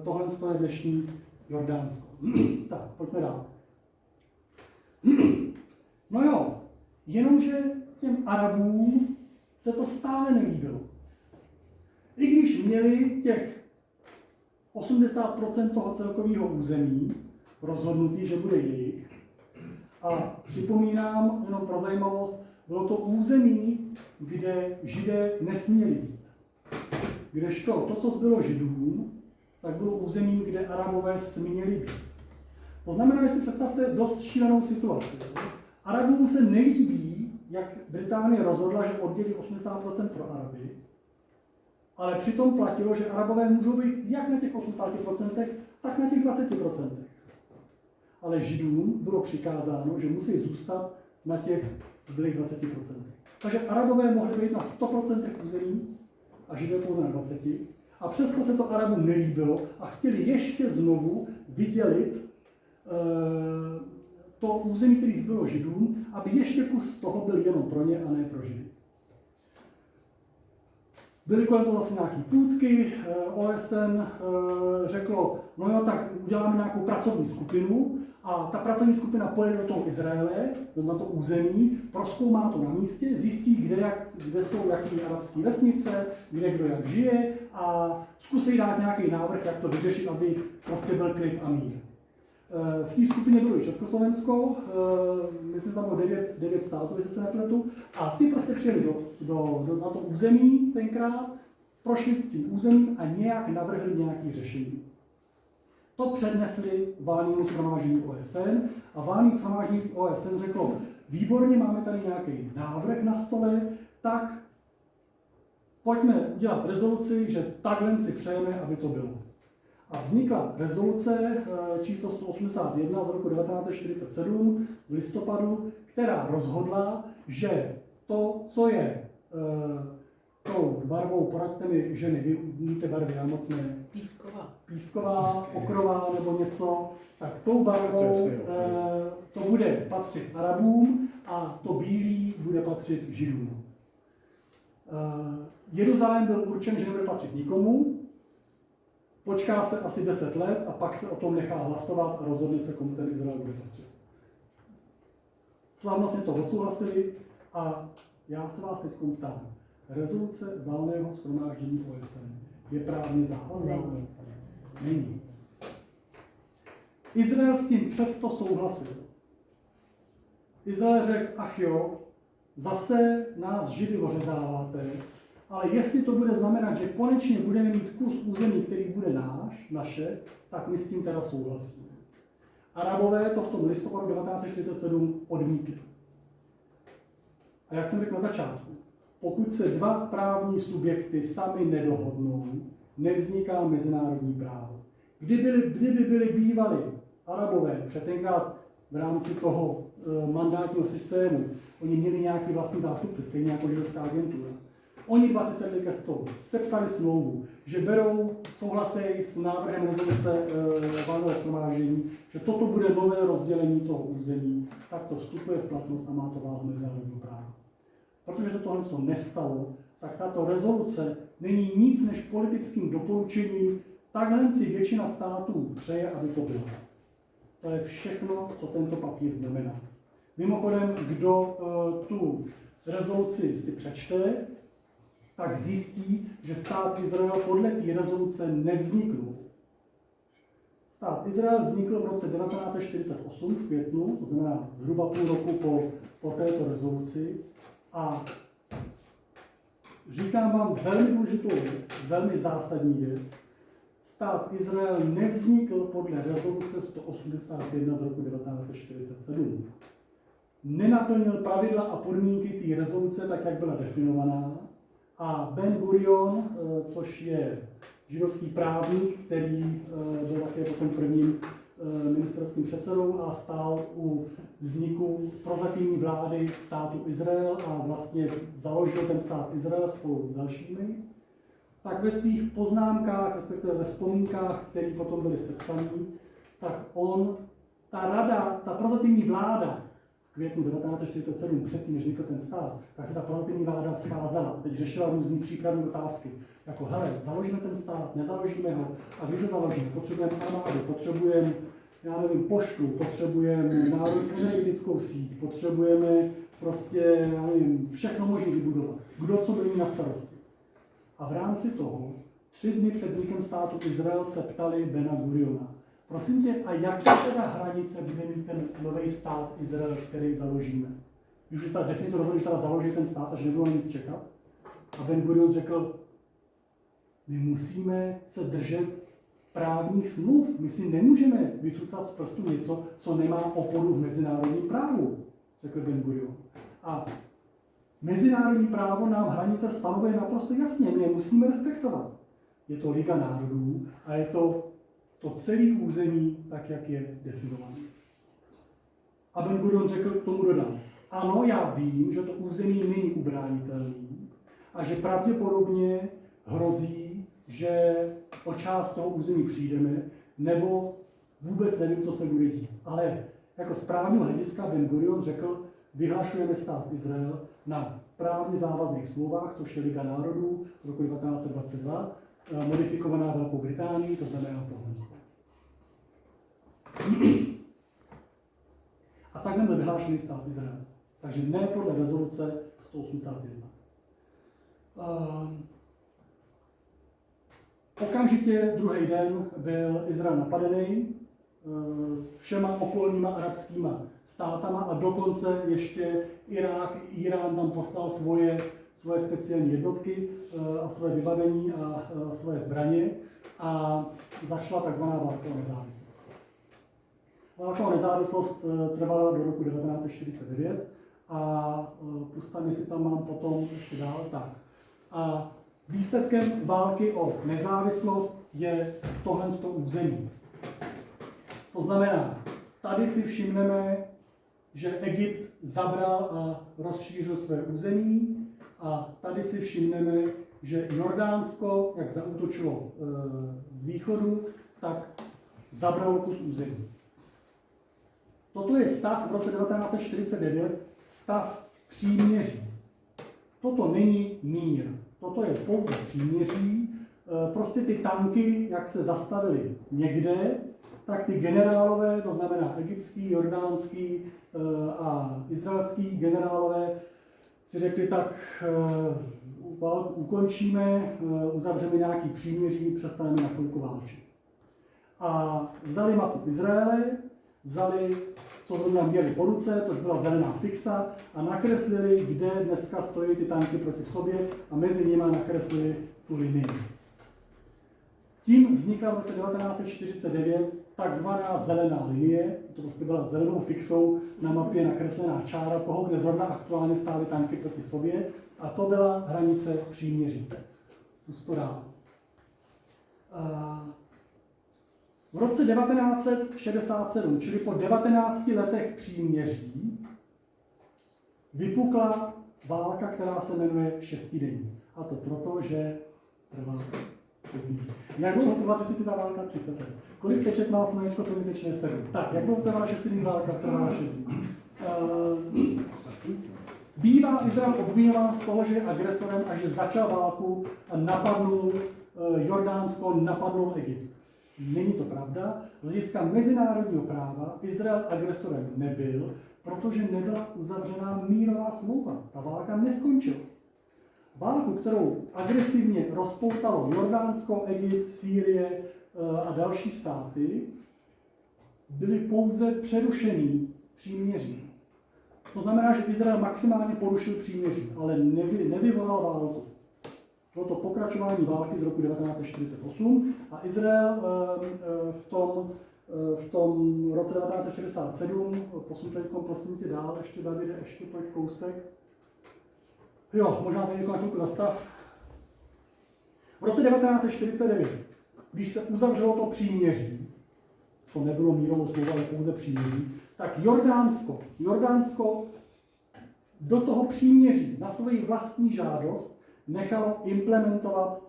tohle je dnešní Jordánsko. Tak, pojďme dál. No jo, jenomže těm Arabům se to stále nelíbilo. I když měli těch 80% toho celkového území rozhodnutý, že bude jejich, a připomínám, jenom pro zajímavost, bylo to území, kde Židé nesměli být. Kdežto to, co zbylo Židům, tak bylo územím, kde Arabové směli být. To znamená, že si představte dost šílenou situaci. Arabům se nelíbí, jak Británie rozhodla, že oddělí 80% pro Araby, ale přitom platilo, že Arabové můžou být jak na těch 80%, tak na těch 20%. Ale Židům bylo přikázáno, že musí zůstat na těch zbylých 20%. Takže Arabové mohli být na 100% území a Židé pouze na 20%. A přesto se to Arabům nelíbilo a chtěli ještě znovu vydělit to území, který zbylo Židům, aby ještě kus z toho byl jenom pro ně a ne pro Židy. Byly kolem toho zase nějaké půtky, OSN řeklo, no jo, tak uděláme nějakou pracovní skupinu a ta pracovní skupina pojede do toho Izraele, na to území, prozkoumá to na místě, zjistí, kde jsou jaké arabské vesnice, kde kdo jak žije a zkusí dát nějaký návrh, jak to vyřešit, aby prostě byl klid a mír. V té skupině bylo i Československo, myslím, že tam bylo 9 států, jestli se nepletu, a ty prostě přijeli na to území tenkrát, prošli tím územím a nějak navrhli nějaké řešení. To přednesli valnému shromáždění OSN a valné shromáždění OSN řeklo, výborně, máme tady nějaký návrh na stole, tak pojďme udělat rezoluci, že takhle si přejeme, aby to bylo. A vznikla rezoluce číslo 181 z roku 1947 v listopadu, která rozhodla, že to, co je tou barvou, poraďte mi ženy, vy umíte barvy, já moc ne. Písková, okrová nebo něco, tak tou barvou to bude patřit Arabům a to bílý bude patřit Židům. Jeruzalém byl určen, že nebude patřit nikomu, počká se asi 10 let a pak se o tom nechá hlasovat a rozhodne se, komu ten Izrael bude patřit. Slavnostně to odsouhlasili a já se vás teď ptám. Rezoluce valného shromáždění OSN je právně závazná? Není. Izrael s tím přesto souhlasil. Izrael řekl, ach jo, zase nás Židy ořezáváte, ale jestli to bude znamenat, že konečně budeme mít kus území, který bude naše, tak my s tím teda souhlasíme. Arabové to v tom listopadu 1947 odmítli. A jak jsem řekl na začátku, pokud se dva právní subjekty sami nedohodnou, nevzniká mezinárodní právo. Kdyby byli bývali Arabové, tenkrát v rámci toho mandátního systému, oni měli nějaký vlastní zástupce, stejně jako židovská agentura. Oni dva si sedli ke stolu, sepsali smlouvu, že souhlasejí s návrhem rezoluce valného shromáždění, že toto bude nové rozdělení toho území, tak to vstupuje v platnost a má to váhu mezinárodního práva. Protože se tohle nestalo, tak tato rezoluce není nic než politickým doporučením, takhle si většina států přeje, aby to bylo. To je všechno, co tento papír znamená. Mimochodem, kdo tu rezoluci si přečte, tak zjistí, že stát Izrael podle té rezoluce nevznikl. Stát Izrael vznikl v roce 1948 v květnu, to znamená zhruba půl roku po této rezoluci. A říkám vám velmi důležitou věc, velmi zásadní věc. Stát Izrael nevznikl podle rezoluce 181 z roku 1947. Nenaplnil pravidla a podmínky té rezoluce tak, jak byla definovaná. A Ben Gurion, což je židovský právník, který byl také potom prvním ministerským předsedou a stál u vzniku prozatímní vlády státu Izrael a vlastně založil ten stát Izrael spolu s dalšími, tak ve svých poznámkách, respektive ve vzpomínkách, které potom byly sepsané, tak ta prozatímní vláda v květnu 1947, předtím, než vznikl ten stát, tak se ta prozatímní vláda scházela a teď řešila různé přípravné otázky. Jako, hele, založíme ten stát, nezaložíme ho, a když ho založíme, potřebujeme armádu, potřebujeme, já nevím, poštu, potřebujeme národní energetickou síť, potřebujeme prostě, já nevím, všechno možné vybudovat. Kdo co bude mít na starosti. A v rámci toho 3 dny před vznikem státu Izrael se ptali Bena Guriona. Prosím tě, a jaké teda hranice bude mít ten nový stát Izrael, který založíme? Když už teda definitivně rozhodli, že teda založí ten stát, až nebylo nic čekat. A Ben Gurion řekl, my musíme se držet právních smluv. My si nemůžeme vycucat z prstu něco, co nemá oporu v mezinárodním právu, řekl Ben Gurion. A mezinárodní právo nám hranice stanovuje naprosto jasně, my je musíme respektovat. Je to Liga národů a je to celé území, tak jak je definované. A Ben Gurion řekl, k tomu dodal, ano, já vím, že to území není ubránitelné a že pravděpodobně hrozí, že o část toho území přijdeme, nebo vůbec nevím, co se bude dít. Ale jako z právního hlediska Ben Gurion řekl, vyhlašujeme stát Izrael na právně závazných smlouvách, což je Liga národů z roku 1922, modifikovaná Velkou Británií, to znamená tohle. A takhle byl vyhlášený stát Izrael. Takže ne podle rezoluce 181. Okamžitě druhý den byl Izrael napadený všema okolníma arabskýma státama a dokonce ještě Irák, Irán tam poslal svoje speciální jednotky a svoje vybavení a svoje zbraně a začala takzvaná válka o nezávislost. Válka o nezávislost trvala do roku 1949 a pustám, jestli tam mám potom ještě dál, tak. A výsledkem války o nezávislost je tohle území. To znamená, tady si všimneme, že Egypt zabral a rozšířil své území a tady si všimneme, že Jordánsko, jak zaútočilo z východu, tak zabralo kus území. Toto je stav v roce 1949, stav příměří. Toto není mír. Toto je pouze příměří. Prostě ty tanky, jak se zastavily někde, tak ty generálové, to znamená egyptský, jordánský a izraelský generálové, si řekli, tak válku ukončíme, uzavřeme nějaký příměří, přestaneme na chvilku válčit. A vzali mapu Izraele, vzali co zrovna měli po ruce, což byla zelená fixa, a nakreslili, kde dneska stojí ty tanky proti sobě, a mezi nimi nakreslili tu linii. Tím vznikla v roce 1949 takzvaná zelená linie, to prostě byla zelenou fixou na mapě nakreslená čára toho, kde zrovna aktuálně stály tanky proti sobě, a to byla hranice příměří. To dál. V roce 1967, čili po 19 letech příměří, vypukla válka, která se jmenuje šestidenní. A to proto, že trvá 6 dní. Jak dlouho trvá 30 válka? 30 let. Kolik teček má slunečko 7? Tak, jak dlouho trvá šestidenní válka? Trvá 6 dní. Bývá Izrael obviňován z toho, že je agresorem a že začal válku a napadnul Jordánsko, napadnul Egypt. Není to pravda. Z hlediska mezinárodního práva Izrael agresorem nebyl, protože nebyla uzavřená mírová smlouva. Ta válka neskončila. Válku, kterou agresivně rozpoutalo Jordánsko, Egypt, Sýrie a další státy, byly pouze přerušený příměří. To znamená, že Izrael maximálně porušil příměří, ale nevyvolal válku. Bylo to pokračování války z roku 1948 a Izrael v tom roce 1967, posun to prosím tě dál, ještě Davide, ještě pojď kousek. Jo, možná tady na chvilku zastav. V roce 1949, když se uzavřelo to příměří, co nebylo mírovou smlouvou, ale pouze příměří, tak Jordánsko do toho příměří na svoji vlastní žádost nechalo implementovat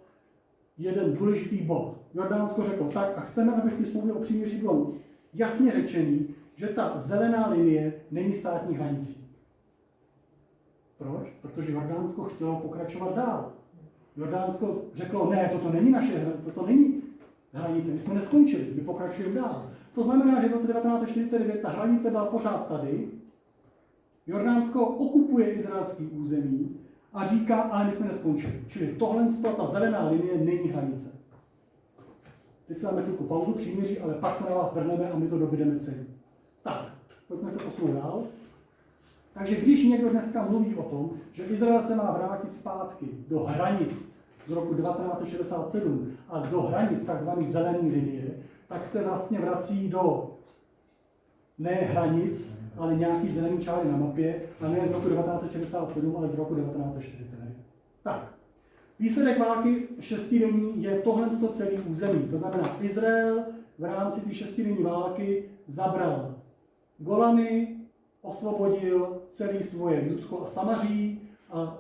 jeden důležitý bod. Jordánsko řeklo tak, a chceme, aby v té smlouvě o příměří bylo jasně řečený, že ta zelená linie není státní hranicí. Proč? Protože Jordánsko chtělo pokračovat dál. Jordánsko řeklo, ne, toto není naše, toto není hranice, my jsme neskončili, my pokračujeme dál. To znamená, že v roce 1949 ta hranice byla pořád tady, Jordánsko okupuje izraelský území a říká, ale my jsme neskončili. Čili tohle, ta zelená linie není hranice. Teď si dáme chvilku pauzu, příměří, ale pak se na vás vrhneme a my to dovedeme celý. Tak, pojďme se posunout dál. Takže když někdo dneska mluví o tom, že Izrael se má vrátit zpátky do hranic z roku 1967 a do hranic tzv. Zelené linie, tak se vlastně vrací do ne hranic, ale nějaký zelený čáry na mapě, a ne z roku 1967, ale z roku 1949. Tak, výsledek války šestidenní je tohle celé území. To znamená, Izrael v rámci té šestidenní války zabral Golany, osvobodil celý svoje Judsko a Samaří a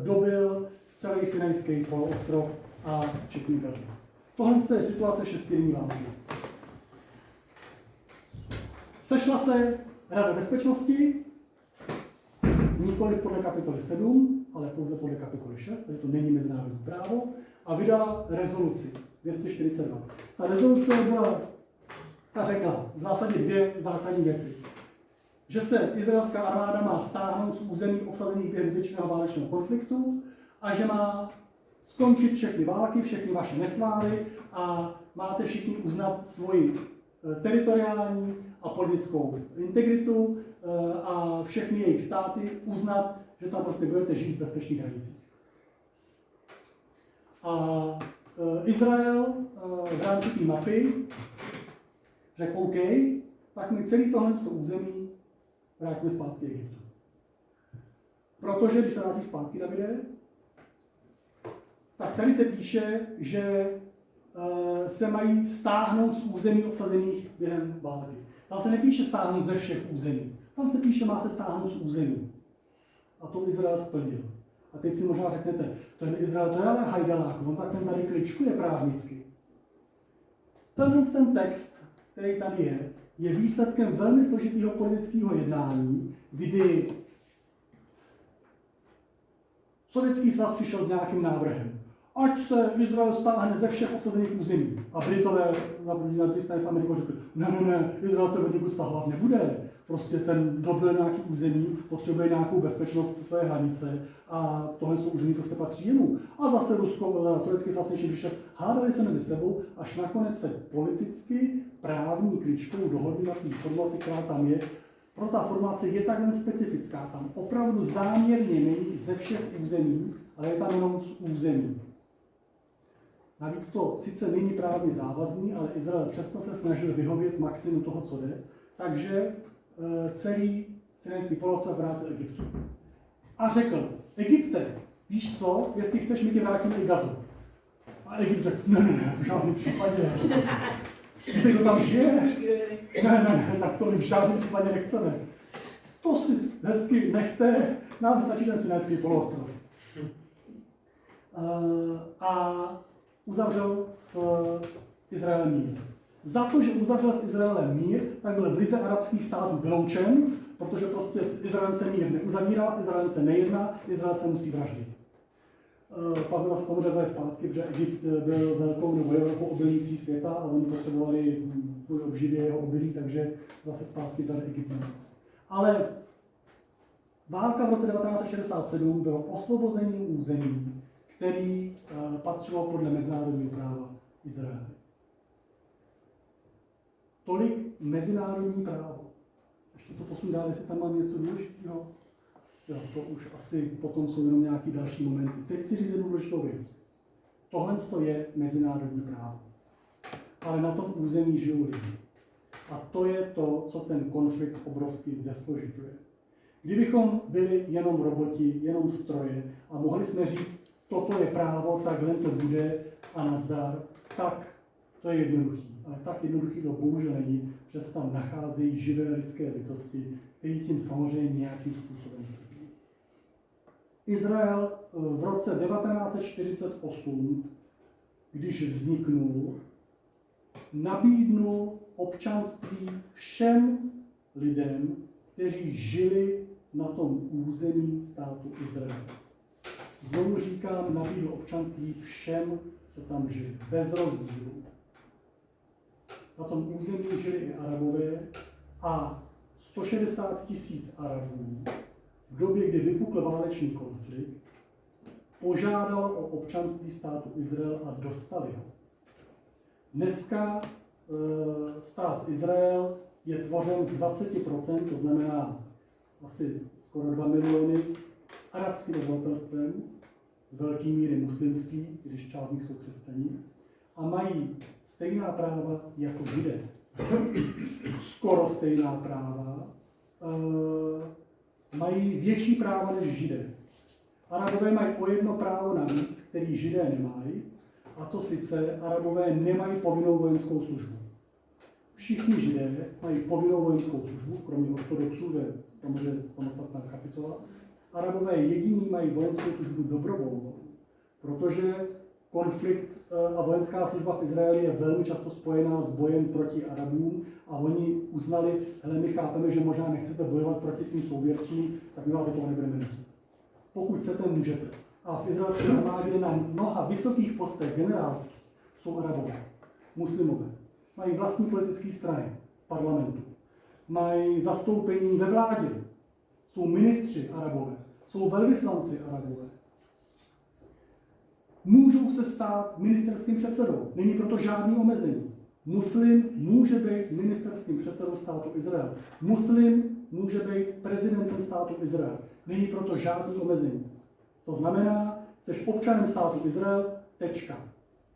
dobil celý Sinajský poloostrov a včetně Gazy. Tohle je situace šestidenní války. Sešla se Rada bezpečnosti, nikoli podle kapitoly 7, ale pouze podle kapitoly 6, takže to není mezinárodní právo, a vydala rezoluci 242. Ta rezoluce ta řekla v zásadě dvě základní věci. Že se izraelská armáda má stáhnout z území obsazených během výtečného válečného konfliktu a že má skončit všechny války, všechny vaše nesváry a máte všichni uznat svoji teritoriální a politickou integritu a všechny jejich státy uznat, že tam prostě budete žít v bezpečných hranicích. A Izrael v rámci té mapy řekl OK, tak my celý tohle území vrátíme zpátky Egyptu. Protože když se vrátí zpátky, Davide, tak tady se píše, že se mají stáhnout z území obsazených během války. Tam se nepíše stáhnout ze všech území. Tam se píše, má se stáhnout z území. A to Izrael splnil. A teď si možná řeknete, ten Izrael, to je ale hajdalák, on tak ten tady kličkuje právnicky. Ten text, který tady je výsledkem velmi složitého politického jednání, kdy Sovětský svaz přišel s nějakým návrhem. Ať se Izrael stáhne ze všech obsazených území. A Britové na druhé straně s Amerikou řekli, ne, Izrael se od někud stahovat nebude. Prostě ten dobil nějaký území, potřebuje nějakou bezpečnost své hranice a tohle jsou území prostě patří jemu. A zase Rusko, Sovětský svaz ještě přišel, hádali se mezi sebou, až nakonec se politicky právní kličkou dohodli na té formulaci, která tam je. Pro ta formace je takhle specifická, tam opravdu záměrně není ze všech území, ale je tam jenom z území. Navíc to sice není právně závazný, ale Izrael přesto se snažil vyhovět maximum toho, co jde, takže celý Sinajský poloostrov vrátil Egyptu. A řekl, Egypte, víš co, jestli chceš, my ti vrátíme i Gazu. A Egypt řekl, ne, v žádném případě. Víte, kdo tam žije? Ne, tak to my v žádném případě nechceme. To si hezky nechte, nám stačí ten Sinajský poloostrov. A uzavřel s Izraelem mír. Za to, že uzavřel s Izraelem mír, tak byl v lize arabských států vyloučen, protože prostě s Izraelem se mír neuzavírá, s Izraelem se nejedná, Izrael se musí vraždit. Pak byl se samozřejmě vzali zpátky, protože Egypt byl velkou nebo velkou obilnící světa a oni potřebovali kvůli obživě jeho obilí, takže zase zpátky vzali Egypt na nás. Ale válka v roce 1967 bylo osvobozením území, který patřilo podle mezinárodního práva Izraele. Tolik mezinárodní právo. Ještě to posun dál, jestli tam mám něco důležitého. Jo, to už asi potom jsou jenom nějaké další momenty. Teď si říct jednu důležitou věc. Tohle je mezinárodní právo. Ale na tom území žijou lidi. A to je to, co ten konflikt obrovsky zesložituje. Kdybychom byli jenom roboti, jenom stroje a mohli jsme říct, toto je právo, takhle to bude a nazdar, tak to je jednoduchý. Ale tak jednoduchý to bohužel není, protože se tam nacházejí živé lidské bytosti, které tím samozřejmě nějakým způsobem trpí. Izrael v roce 1948, když vzniknul, nabídnul občanství všem lidem, kteří žili na tom území státu Izrael. Znovu říkám, nabídl občanství všem, co tam žili, bez rozdílu. Na tom území žili i Arabové a 160 000 Arabů v době, kdy vypukl válečný konflikt, požádal o občanství státu Izrael a dostali ho. Dneska stát Izrael je tvořen z 20%, to znamená asi skoro 2 miliony, arabským obyvatelstvem, z velké míry muslimský, když část z nich jsou křesťaní, a mají stejná práva jako Židé. Skoro stejná práva. Mají větší práva než Židé. Arabové mají o jedno právo navíc, který Židé nemají, a to sice Arabové nemají povinnou vojenskou službu. Všichni Židé mají povinnou vojenskou službu, kromě ortodoxů, to je samozřejmě samostatná kapitola. Arabové jediní mají vojenskou službu dobrovolnou, protože konflikt a vojenská služba v Izraeli je velmi často spojená s bojem proti Arabům a oni uznali, hele, my chápeme, že možná nechcete bojovat proti svým souvěrcům, tak my vás do toho nebudeme nutit. Pokud chcete, můžete. A v izraelské armádě na mnoha vysokých postech generálských jsou Arabové, muslimové. Mají vlastní politické strany v parlamentu. Mají zastoupení ve vládě. Jsou ministři Arabové. Jsou velvyslanci Arabové. Můžou se stát ministerským předsedou. Není proto žádný omezení. Muslim může být ministerským předsedou státu Izrael. Muslim může být prezidentem státu Izrael. Není proto žádný omezení. To znamená, jsi občanem státu Izrael, tečka.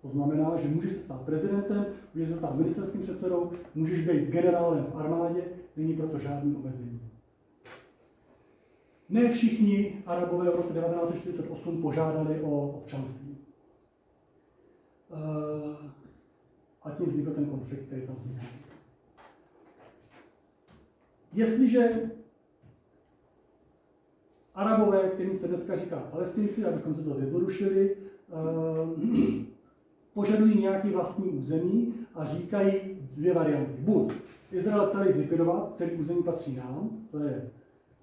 To znamená, že můžeš se stát prezidentem, můžeš se stát ministerským předsedou, můžeš být generálem v armádě, není proto žádný omezení. Ne všichni Arabové v roce 1948 požádali o občanství. A tím vznikl ten konflikt, který tam vznikl. Jestliže Arabové, kterým se dneska říká Palestinci, abychom se to zjednodušili, požadují nějaký vlastní území a říkají dvě varianty. Buď Izrael celý zlikvidovat, celý území patří nám, to je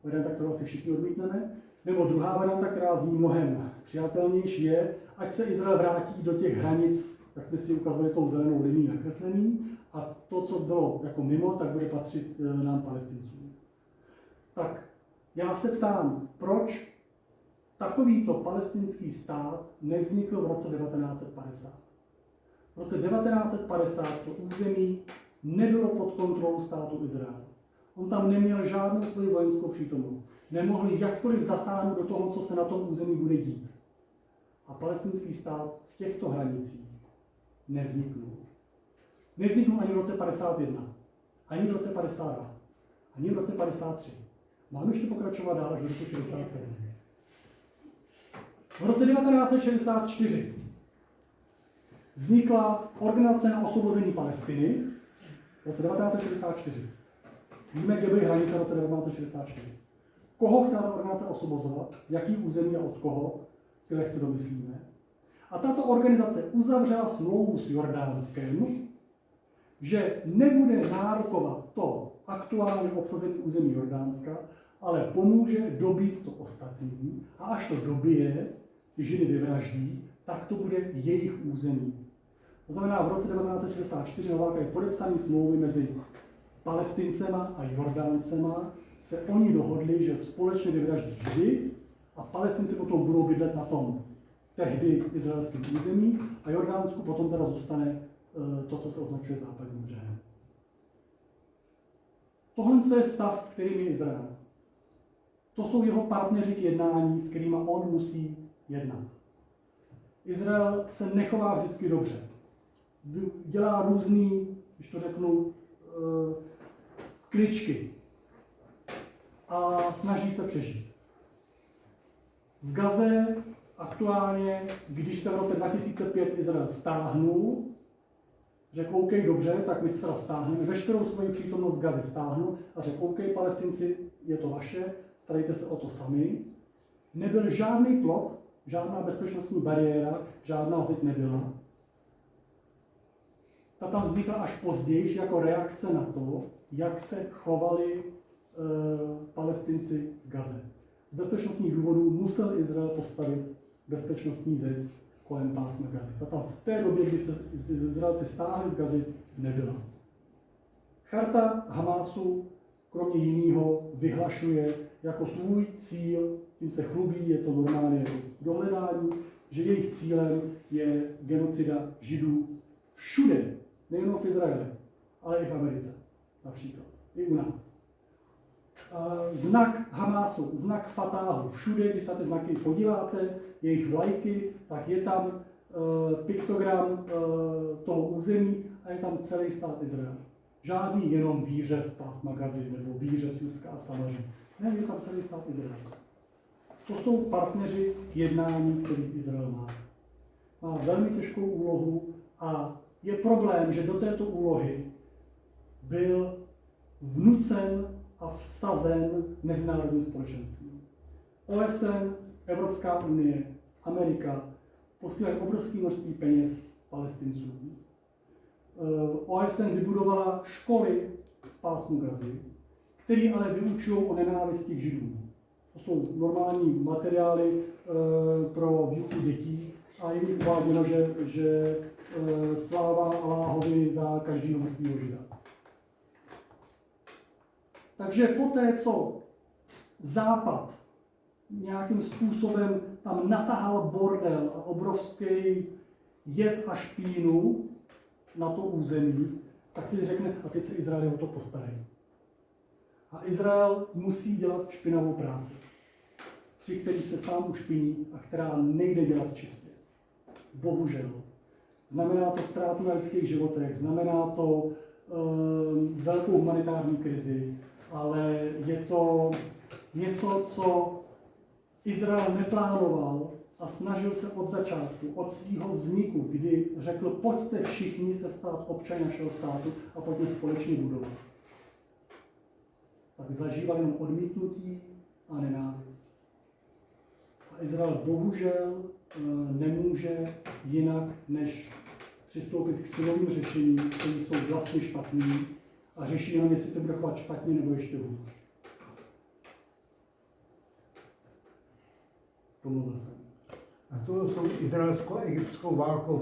varianta, kterou asi všichni odmítneme, nebo druhá varianta, která zní mnohem přijatelnější, je, ať se Izrael vrátí do těch hranic, jak jsme si ukazovali tou zelenou linií nakreslený, a to, co bylo jako mimo, tak bude patřit nám Palestincům. tak já se ptám, proč takovýto palestinský stát nevznikl v roce 1950. V roce 1950 to území nebylo pod kontrolou státu Izrael. On tam neměl žádnou svoji vojenskou přítomnost. Nemohli jakkoliv zasáhnout do toho, co se na tom území bude dít. A palestinský stát v těchto hranicích nevzniknul. Nevzniknul ani v roce 51, ani v roce 52, ani v roce 53. Máme ještě pokračovat dál až do roku 67. V roce 1964 vznikla Organizace na osvobození Palestiny. V roce 1964. Víme, kde byly hranice v roce 1964. Koho chtěla ta organizace osvobozovat, jaký území a od koho, si lehce domyslíme. A tato organizace uzavřela smlouvu s Jordánskem, že nebude nárokovat to aktuálně obsazené území Jordánska, ale pomůže dobít to ostatní a až to dobije, ty Židy vyvraždí, tak to bude jejich území. To znamená, v roce 1964 na základě podepsané smlouvy mezi Palestincema a Jordáncema se oni dohodli, že společně vyvraždí Židy a Palestinci potom budou bydlet na tom tehdy izraelském území a Jordánsku potom teda zůstane to, co se označuje západním břehem. Tohle je stav, kterým je Izrael. To jsou jeho partneři k jednání, s kterými on musí jednat. Izrael se nechová vždycky dobře. Dělá různý, když to řeknu, kličky a snaží se přežít. V Gaze aktuálně, když se v roce 2005 Izrael stáhnul, řekl OK, dobře, tak my se teda stáhneme, veškerou svoji přítomnost z Gazy stáhnu a řekl OK, Palestinci, je to vaše, starejte se o to sami. Nebyl žádný plot, žádná bezpečnostní bariéra, žádná zeď nebyla. Ta tam vznikla až později jako reakce na to, jak se chovali Palestinci v Gaze. Z bezpečnostních důvodů musel Izrael postavit bezpečnostní zeď kolem pásma Gazy. Ta tam v té době, kdy se Izraelci stáhli z Gazy, nebyla. Charta Hamásu kromě jiného vyhlašuje jako svůj cíl, tím se chlubí, je to normálně dohledání, že jejich cílem je genocida Židů všude, nejen v Izraeli, ale i v Americe například, i u nás. Znak Hamásu, znak Fatáhu, všude, když se na ty znaky podíváte, jejich vlajky, tak je tam piktogram toho území a je tam celý stát Izrael. Žádný jenom výřez pásma Gazy nebo výřez Judska a Samaří. Ne, je tam celý stát Izrael. To jsou partneři k jednání, který Izrael má. Má velmi těžkou úlohu a je problém, že do této úlohy byl vnucen a vsazen mezinárodním společenstvím. OSN, Evropská unie, Amerika posílají obrovské množství peněz Palestincům. OSN vybudovala školy v pásmu Gazy, které ale vyučují o nenávisti k Židům. To jsou normální materiály pro výuku dětí a je jim uváděno, že sláva Alláhovi za každého mrtvého Žida. Takže poté, co Západ nějakým způsobem tam natahal bordel a obrovský jed a špínu na to území, tak teď řekne, a teď se Izrael o to postarají. A Izrael musí dělat špinavou práci, při který se sám ušpiní a která nejde dělat čistě. Bohužel. Znamená to ztrátu na lidských životech, znamená to velkou humanitární krizi, ale je to něco, co Izrael neplánoval a snažil se od začátku, od svého vzniku, kdy řekl, pojďte všichni se stát občany našeho státu a pojďme společně budovat. Tak zažíval jenom odmítnutí a nenávist. A Izrael bohužel nemůže jinak, než přistoupit k silovým řešením, které jsou vlastně špatný a řeší jenom, jestli se bude chovat špatně nebo ještě hůř. Domluvil jsem. A to jsou izraelsko-egyptskou válkou